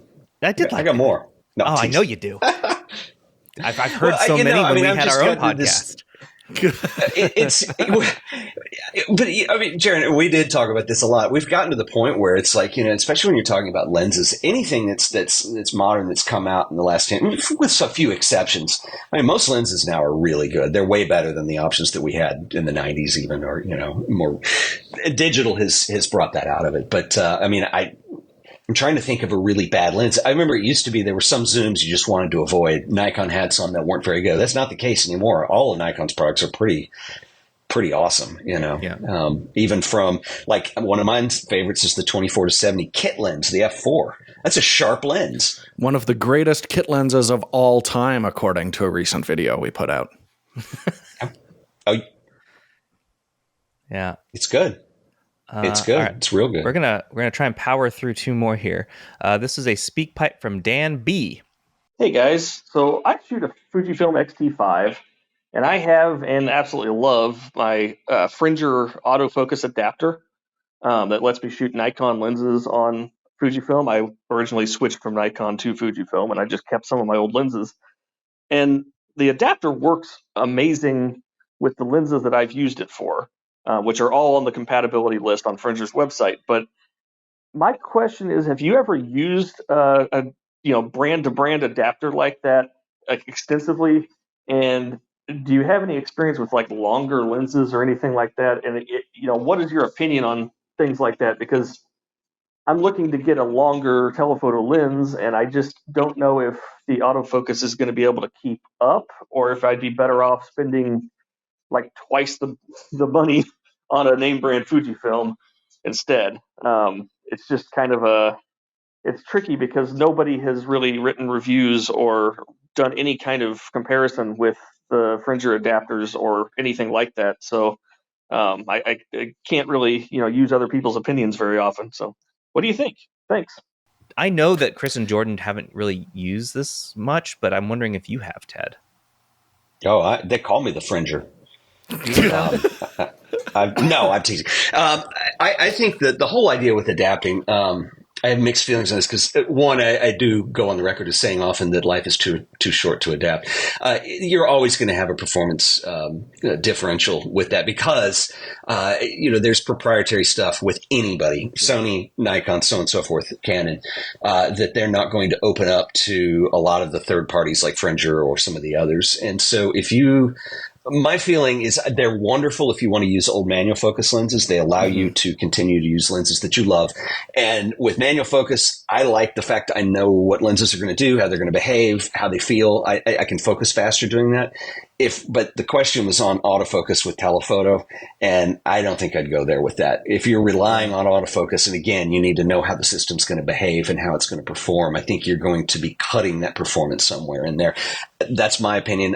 I did. I got more. No, I know you do. I've heard so many when we had our own podcast. But I mean, Jaron, we did talk about this a lot. We've gotten to the point where it's like, especially when you're talking about lenses, anything that's modern that's come out in the last 10, with a few exceptions. I mean, most lenses now are really good. They're way better than the options that we had in the 90s, even, or more. Digital has brought that out of it. But I mean, I'm trying to think of a really bad lens. I remember it used to be there were some zooms you just wanted to avoid. Nikon had some that weren't very good. That's not the case anymore. All of Nikon's products are pretty pretty awesome, Yeah. Even from like one of my favorites is the 24-70 kit lens, the f4. That's a sharp lens. One of the greatest kit lenses of all time, according to a recent video we put out. Oh, Yeah. it's good. It's good. All right. It's real good. We're gonna try and power through two more here. This is a speak pipe from Dan B. Hey guys, so I shoot a Fujifilm X-T5, and I have and absolutely love my Fringer autofocus adapter that lets me shoot Nikon lenses on Fujifilm. I originally switched from Nikon to Fujifilm, and I just kept some of my old lenses. And the adapter works amazing with the lenses that I've used it for, which are all on the compatibility list on Fringer's website. But my question is, have you ever used a brand to brand adapter like that extensively? And do you have any experience with like longer lenses or anything like that? And what is your opinion on things like that? Because I'm looking to get a longer telephoto lens, and I just don't know if the autofocus is going to be able to keep up, or if I'd be better off spending like twice the money on a name brand Fujifilm instead. It's just kind of it's tricky because nobody has really written reviews or done any kind of comparison with the Fringer adapters or anything like that. So I can't really use other people's opinions very often. So what do you think? Thanks. I know that Chris and Jordan haven't really used this much, but I'm wondering if you have, Ted. Oh, they call me the Fringer. No, I'm teasing. I think that the whole idea with adapting, I have mixed feelings on this because one, I do go on the record as saying often that life is too short to adapt. You're always going to have a performance differential with that because there's proprietary stuff with anybody, Sony, Nikon, so on and so forth, Canon, that they're not going to open up to a lot of the third parties like Fringer or some of the others. And so my feeling is they're wonderful if you want to use old manual focus lenses. They allow you to continue to use lenses that you love. And with manual focus, I like the fact I know what lenses are going to do, how they're going to behave, how they feel. I can focus faster doing that. But the question was on autofocus with telephoto, and I don't think I'd go there with that. If you're relying on autofocus, and again, you need to know how the system's going to behave and how it's going to perform, I think you're going to be cutting that performance somewhere in there. That's my opinion.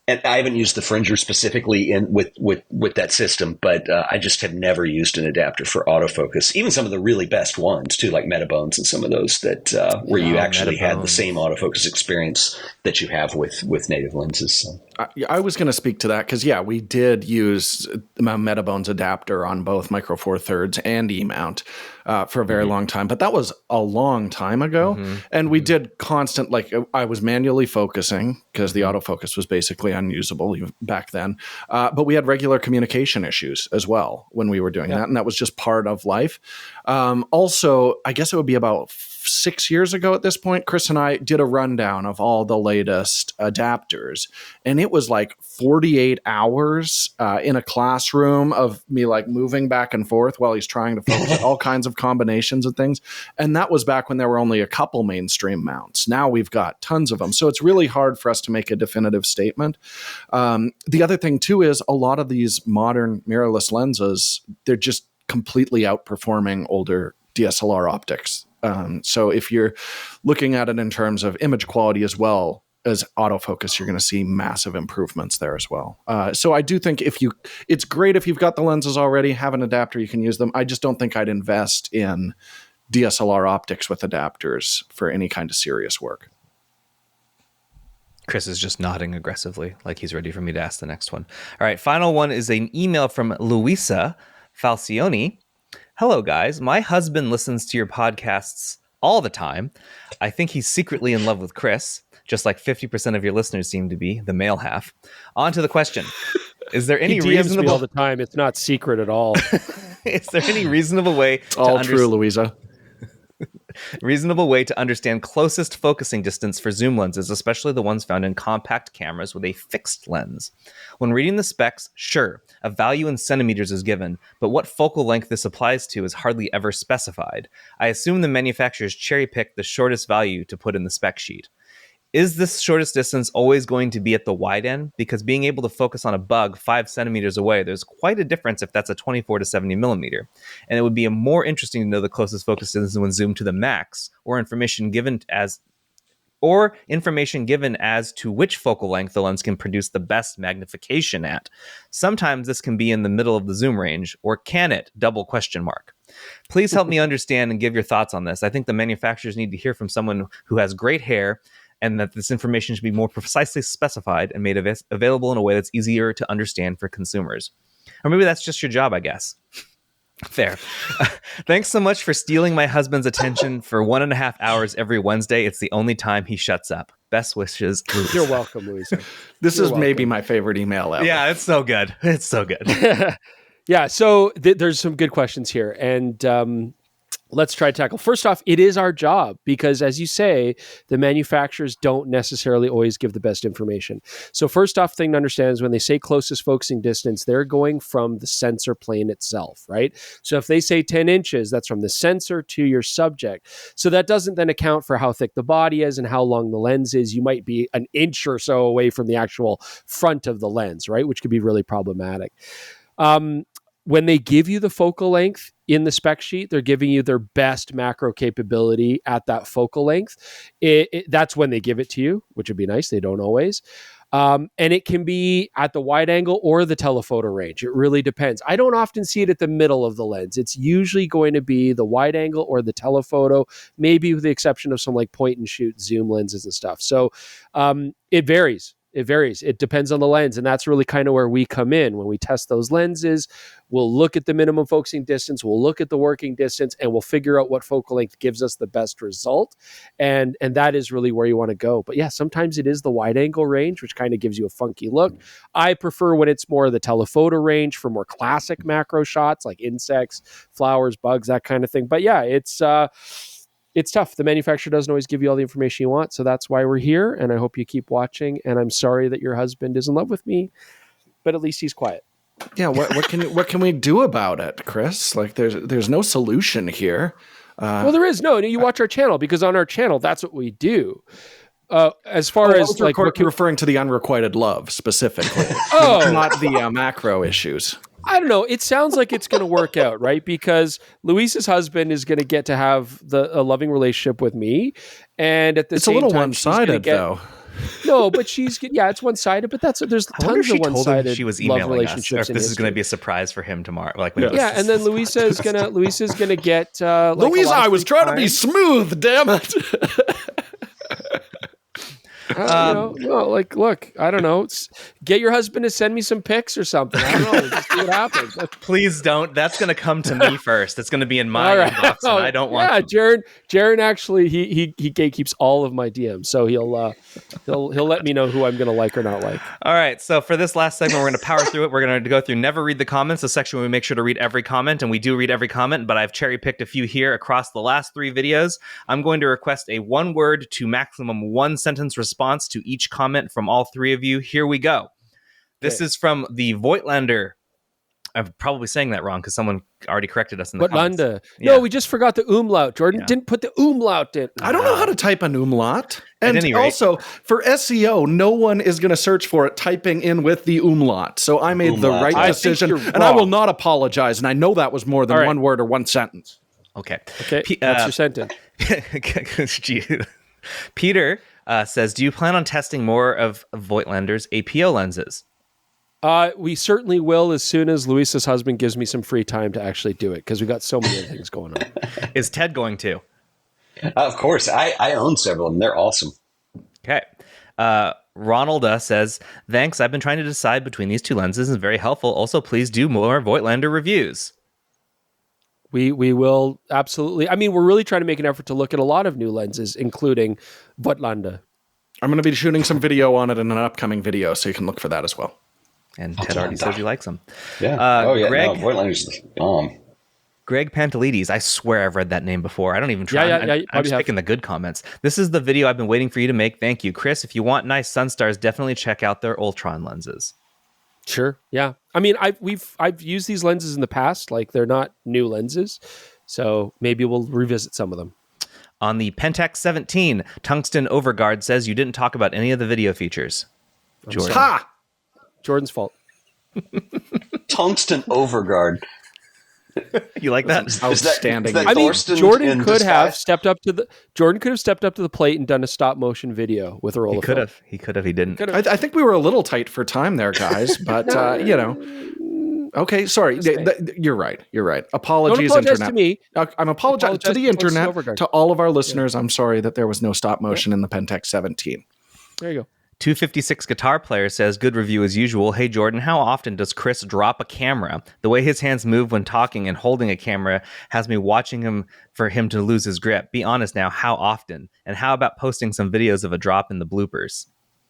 And I haven't used the Fringer specifically with that system, but I just have never used an adapter for autofocus. Even some of the really best ones too, like Metabones and some of those that where you actually had the same autofocus experience that you have with native lenses. So. I was going to speak to that because we did use my Metabones adapter on both Micro Four Thirds and E-mount for a very long time, but that was a long time ago. And we did constant, I was manually focusing because the autofocus was basically unusable back then. But we had regular communication issues as well when we were doing that. And that was just part of life. Also, I guess it would be about 6 years ago at this point, Chris and I did a rundown of all the latest adapters. And it was like 48 hours in a classroom of me moving back and forth while he's trying to focus all kinds of combinations of things. And that was back when there were only a couple mainstream mounts. Now we've got tons of them. So it's really hard for us to make a definitive statement. The other thing too is a lot of these modern mirrorless lenses, they're just completely outperforming older DSLR optics. So if you're looking at it in terms of image quality as well as autofocus, you're going to see massive improvements there as well. So I do think it's great if you've got the lenses already, have an adapter, you can use them. I just don't think I'd invest in DSLR optics with adapters for any kind of serious work. Chris is just nodding aggressively, like he's ready for me to ask the next one. All right, final one is an email from Luisa Falcioni. Hello, guys. My husband listens to your podcasts all the time. I think he's secretly in love with Chris, just like 50% of your listeners seem to be, the male half. On to the question. Is there any he DMs reasonable... me all the time. It's not secret at all. Is there any reasonable way to all true, Louisa. Reasonable way to understand closest focusing distance for zoom lenses, especially the ones found in compact cameras with a fixed lens? When reading the specs, sure, a value in centimeters is given, but what focal length this applies to is hardly ever specified. I assume the manufacturers cherry-pick the shortest value to put in the spec sheet. Is this shortest distance always going to be at the wide end? Because being able to focus on a bug 5 centimeters away, there's quite a difference if that's a 24 to 70 millimeter. And it would be more interesting to know the closest focus distance when zoomed to the max, or information given as to which focal length the lens can produce the best magnification at. Sometimes this can be in the middle of the zoom range, or can it? ? Please help me understand and give your thoughts on this. I think the manufacturers need to hear from someone who has great hair, and that this information should be more precisely specified and made available in a way that's easier to understand for consumers. Or maybe that's just your job, I guess. Fair. Thanks so much for stealing my husband's attention for 1.5 hours every Wednesday. It's the only time he shuts up. Best wishes, Louisa. You're welcome, Louisa. This is maybe my favorite email ever. Yeah, it's so good. It's so good. Yeah, so there's some good questions here. And let's try to tackle. First off, it is our job because, as you say, the manufacturers don't necessarily always give the best information. So first off, thing to understand is when they say closest focusing distance, they're going from the sensor plane itself, right? So if they say 10 inches, that's from the sensor to your subject. So that doesn't then account for how thick the body is and how long the lens is. You might be an inch or so away from the actual front of the lens, right? Which could be really problematic. When they give you the focal length in the spec sheet, they're giving you their best macro capability at that focal length. That's when they give it to you, which would be nice. They don't always. And it can be at the wide angle or the telephoto range. It really depends. I don't often see it at the middle of the lens. It's usually going to be the wide angle or the telephoto, maybe with the exception of some like point and shoot zoom lenses and stuff. So it varies. It varies. It depends on the lens. And that's really kind of where we come in. When we test those lenses, we'll look at the minimum focusing distance, we'll look at the working distance, and we'll figure out what focal length gives us the best result. And that is really where you want to go. But yeah, sometimes it is the wide angle range, which kind of gives you a funky look. I prefer when it's more the telephoto range for more classic macro shots like insects, flowers, bugs, that kind of thing. But yeah, it's tough. The manufacturer doesn't always give you all the information you want. So that's why we're here. And I hope you keep watching. And I'm sorry that your husband is in love with me, but at least he's quiet. Yeah. What can we do about it, Chris? Like there's no solution here. Well, there is. No, you watch our channel because on our channel, that's what we do. As far as like referring to the unrequited love specifically, not the macro issues. I don't know. It sounds like it's going to work out, right? Because Luis's husband is going to get to have a loving relationship with me, and at the same time, it's a little one-sided, though. No, but it's one-sided. But there's tons of one-sided she was love emailing relationships. us, or if this is going to be a surprise for him tomorrow. Like and then Luisa's gonna get. Louisa, I was trying to be smooth. Damn it. Look, I don't know. Get your husband to send me some pics or something. I don't know. Just see what happens. Please don't. That's going to come to me first. It's going to be in my inbox, and I don't want. Yeah, Jaron actually he gatekeeps all of my DMs, so he'll let me know who I'm going to like or not like. All right. So for this last segment, we're going to power through it. We're going to go through Never Read the Comments, the section where we make sure to read every comment, and we do read every comment. But I've cherry picked a few here across the last 3 videos. I'm going to request a 1-word to maximum 1-sentence response to each comment from all 3 of you. Here we go. This is from the Voigtlander. I'm probably saying that wrong because someone already corrected us in the comments. Yeah. No, we just forgot the umlaut. Jordan didn't put the umlaut in. I don't know how to type an umlaut. And also, for SEO, no one is going to search for it typing in with the umlaut. So I made the right decision, and I will not apologize. And I know that was more than 1 word or 1 sentence. Okay. That's your sentence. Peter says, do you plan on testing more of Voigtlander's APO lenses? We certainly will as soon as Luisa's husband gives me some free time to actually do it, because we got so many other things going on. Is Ted going to? Of course. I own several of them. They're awesome. Okay. Ronald says, thanks. I've been trying to decide between these 2 lenses and very helpful. Also, please do more Voigtlander reviews. We will absolutely. I mean, we're really trying to make an effort to look at a lot of new lenses, including Voigtlander. I'm going to be shooting some video on it in an upcoming video, so you can look for that as well. And Ted already says he likes them. Yeah. Greg, Voigtlander's bomb. Greg Pantelides. I swear I've read that name before. I don't even try. I'm just picking the good comments. This is the video I've been waiting for you to make. Thank you, Chris. If you want nice sun stars, definitely check out their Ultron lenses. Sure. Yeah. I mean, I've used these lenses in the past. Like, they're not new lenses, so maybe we'll revisit some of them. On the Pentax 17, Tungsten Overguard says you didn't talk about any of the video features. Jordan. Ha! Jordan's fault. Tungsten Overguard. You like that? Outstanding. Is that I mean, Thorsten Jordan in could have disguise? stepped up to the plate and done a stop motion video with a roll He of could film. have. He could have. He didn't. I think we were a little tight for time there, guys, but Okay, sorry. You're right. Apologies, Don't apologize internet. to me. I'm apologizing to the Tungsten internet, Overguard. to all of our listeners. I'm sorry that there was no stop motion in the Pentax 17. There you go. 256 Guitar Player says, good review as usual. Hey, Jordan, how often does Chris drop a camera? The way his hands move when talking and holding a camera has me watching him for him to lose his grip. Be honest now, how often? And how about posting some videos of a drop in the bloopers?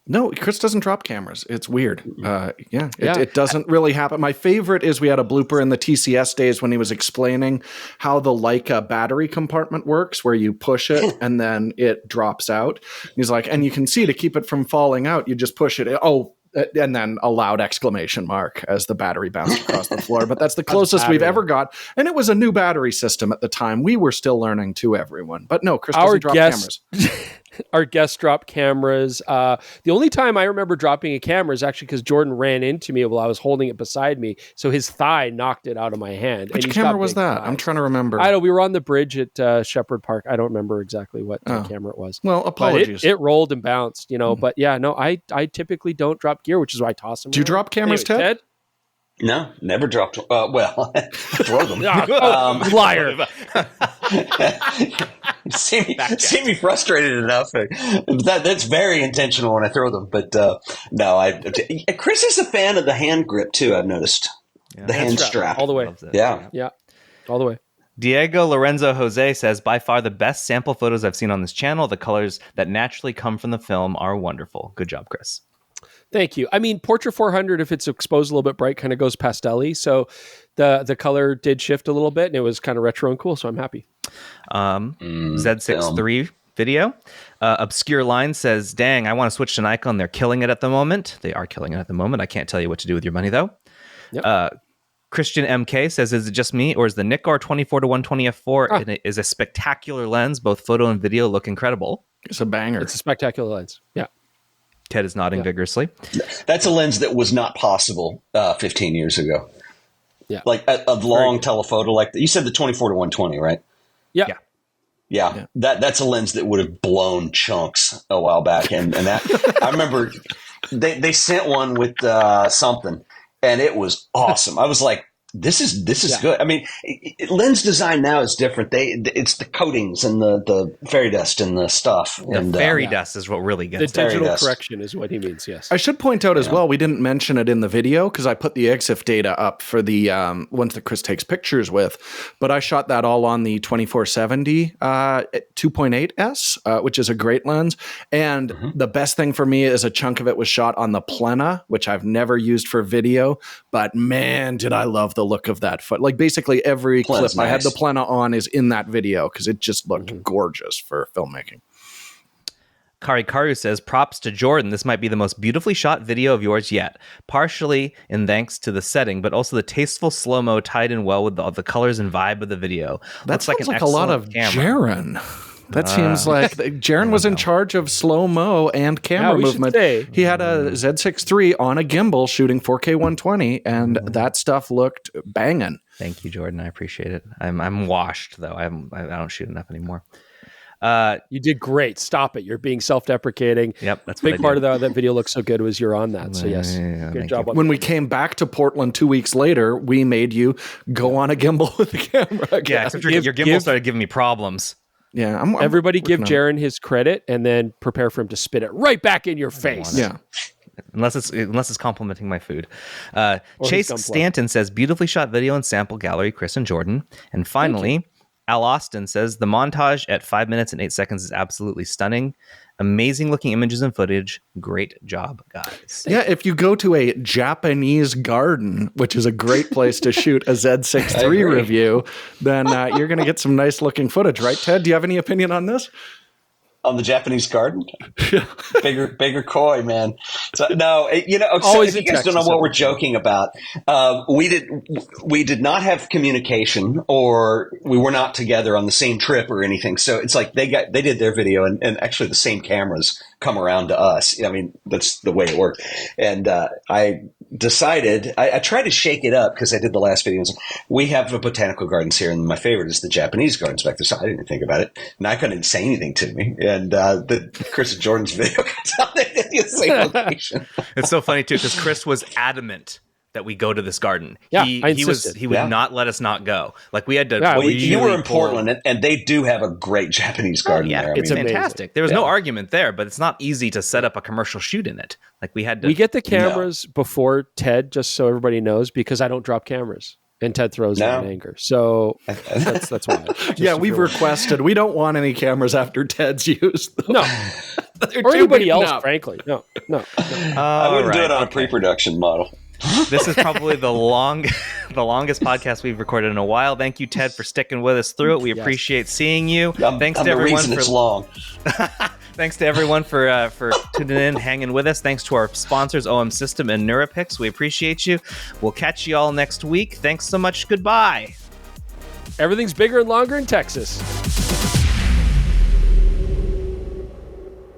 No, Chris doesn't drop cameras. It's weird. It doesn't really happen. My favorite is we had a blooper in the TCS days when he was explaining how the Leica battery compartment works, where you push it and then it drops out. He's like, and you can see to keep it from falling out, you just push it. And then a loud exclamation mark as the battery bounced across the floor. But that's the closest we've ever got. And it was a new battery system at the time. We were still learning to everyone. But no, Chris doesn't drop cameras. Our guests drop cameras. The only time I remember dropping a camera is actually because Jordan ran into me while I was holding it beside me. So his thigh knocked it out of my hand. Which camera was that? I'm trying to remember. I don't know. We were on the bridge at Shepherd Park. I don't remember exactly what camera it was. Well, apologies. It rolled and bounced, But yeah, no, I typically don't drop gear, which is why I toss them. Do you drop cameras, Ted? No, never dropped. Well, throw them. Liar. See me frustrated enough. That's very intentional when I throw them. But no, Chris is a fan of the hand grip too. I've noticed the hand strap all the way. Yeah, all the way. Diego Lorenzo Jose says, by far the best sample photos I've seen on this channel. The colors that naturally come from the film are wonderful. Good job, Chris. Thank you. I mean, Portrait 400, if it's exposed a little bit bright, kind of goes pastel-y. So the color did shift a little bit, and it was kind of retro and cool. So I'm happy. Z6 III video. Obscure Line says, dang, I want to switch to Nikon. They're killing it at the moment. They are killing it at the moment. I can't tell you what to do with your money, though. Yep. Christian MK says, is it just me, or is the Nikkor 24-120 f4 is a spectacular lens? Both photo and video look incredible. It's a banger. It's a spectacular lens. Yeah. Ted is nodding vigorously. That's a lens that was not possible 15 years ago. Yeah, like a long telephoto, like you said, the 24-120, right? Yeah. That's a lens that would have blown chunks a while back, and that I remember they sent one with something, and it was awesome. I was like, This is good. I mean, lens design now is different. It's the coatings and the fairy dust and the stuff. The fairy dust is what really gets the digital correction is what he means. Yes. I should point out as well, we didn't mention it in the video because I put the EXIF data up for the ones that Chris takes pictures with, but I shot that all on the 2470 2.8S, which is a great lens. And the best thing for me is a chunk of it was shot on the Plena, which I've never used for video, but man, did I love the look of that foot. Like basically every clip I had the Plena on is in that video because it just looked gorgeous for filmmaking. Kari Karu says, props to Jordan. This might be the most beautifully shot video of yours yet. Partially in thanks to the setting, but also the tasteful slow-mo tied in well with the colors and vibe of the video. That sounds like a lot of Jaron. That seems like Jaron was in charge of slow-mo and camera movement. He had a Z6 III on a gimbal shooting 4K 120, and that stuff looked banging. Thank you, Jordan. I appreciate it. I'm washed, though. I don't shoot enough anymore. You did great. Stop it. You're being self-deprecating. Yep, that's big part of that video looks so good was you're on that. So yes, good job. When we came back to Portland 2 weeks later, we made you go on a gimbal with the camera again. Yeah, except your gimbal started giving me problems. Yeah, everybody give Jaron his credit and then prepare for him to spit it right back in your face. Yeah. Unless it's complimenting my food. Chase Stanton says, beautifully shot video and sample gallery, Chris and Jordan. And finally, Al Austin says, the montage at 5 minutes and 8 seconds is absolutely stunning. Amazing looking images and footage. Great job, guys. Yeah, if you go to a Japanese garden, which is a great place to shoot a Z6 III review, then you're going to get some nice looking footage, right, Ted? Do you have any opinion on this? on the Japanese garden. bigger koi, man. So no, Always if you guys don't know what we're joking about, we did not have communication, or we were not together on the same trip or anything. So it's like they did their video, and actually the same cameras come around to us. I mean, that's the way it worked. And I decided I tried to shake it up because I did the last videos. We have a botanical gardens here, and my favorite is the Japanese gardens back there. So I didn't think about it. Nikon didn't say anything to me. And the Chris and Jordan's video comes out at the same location. It's so funny too because Chris was adamant that we go to this garden. Yeah, he would not let us not go. Like we had to. Yeah, you were in Portland, and they do have a great Japanese garden there. It's fantastic. There was no argument there, but it's not easy to set up a commercial shoot in it. Like we had to. We get the cameras before Ted, just so everybody knows, because I don't drop cameras. And Ted throws me in anger. So that's why. We've requested. We don't want any cameras after Ted's used. No. Or anybody else, frankly. No. I wouldn't do it on a pre-production model. This is probably the longest podcast we've recorded in a while. Thank you, Ted, for sticking with us through it. We appreciate seeing you. Thanks to everyone for it's long. Thanks to everyone for tuning in, hanging with us. Thanks to our sponsors, OM System and Neurapix. We appreciate you. We'll catch you all next week. Thanks so much. Goodbye. Everything's bigger and longer in Texas.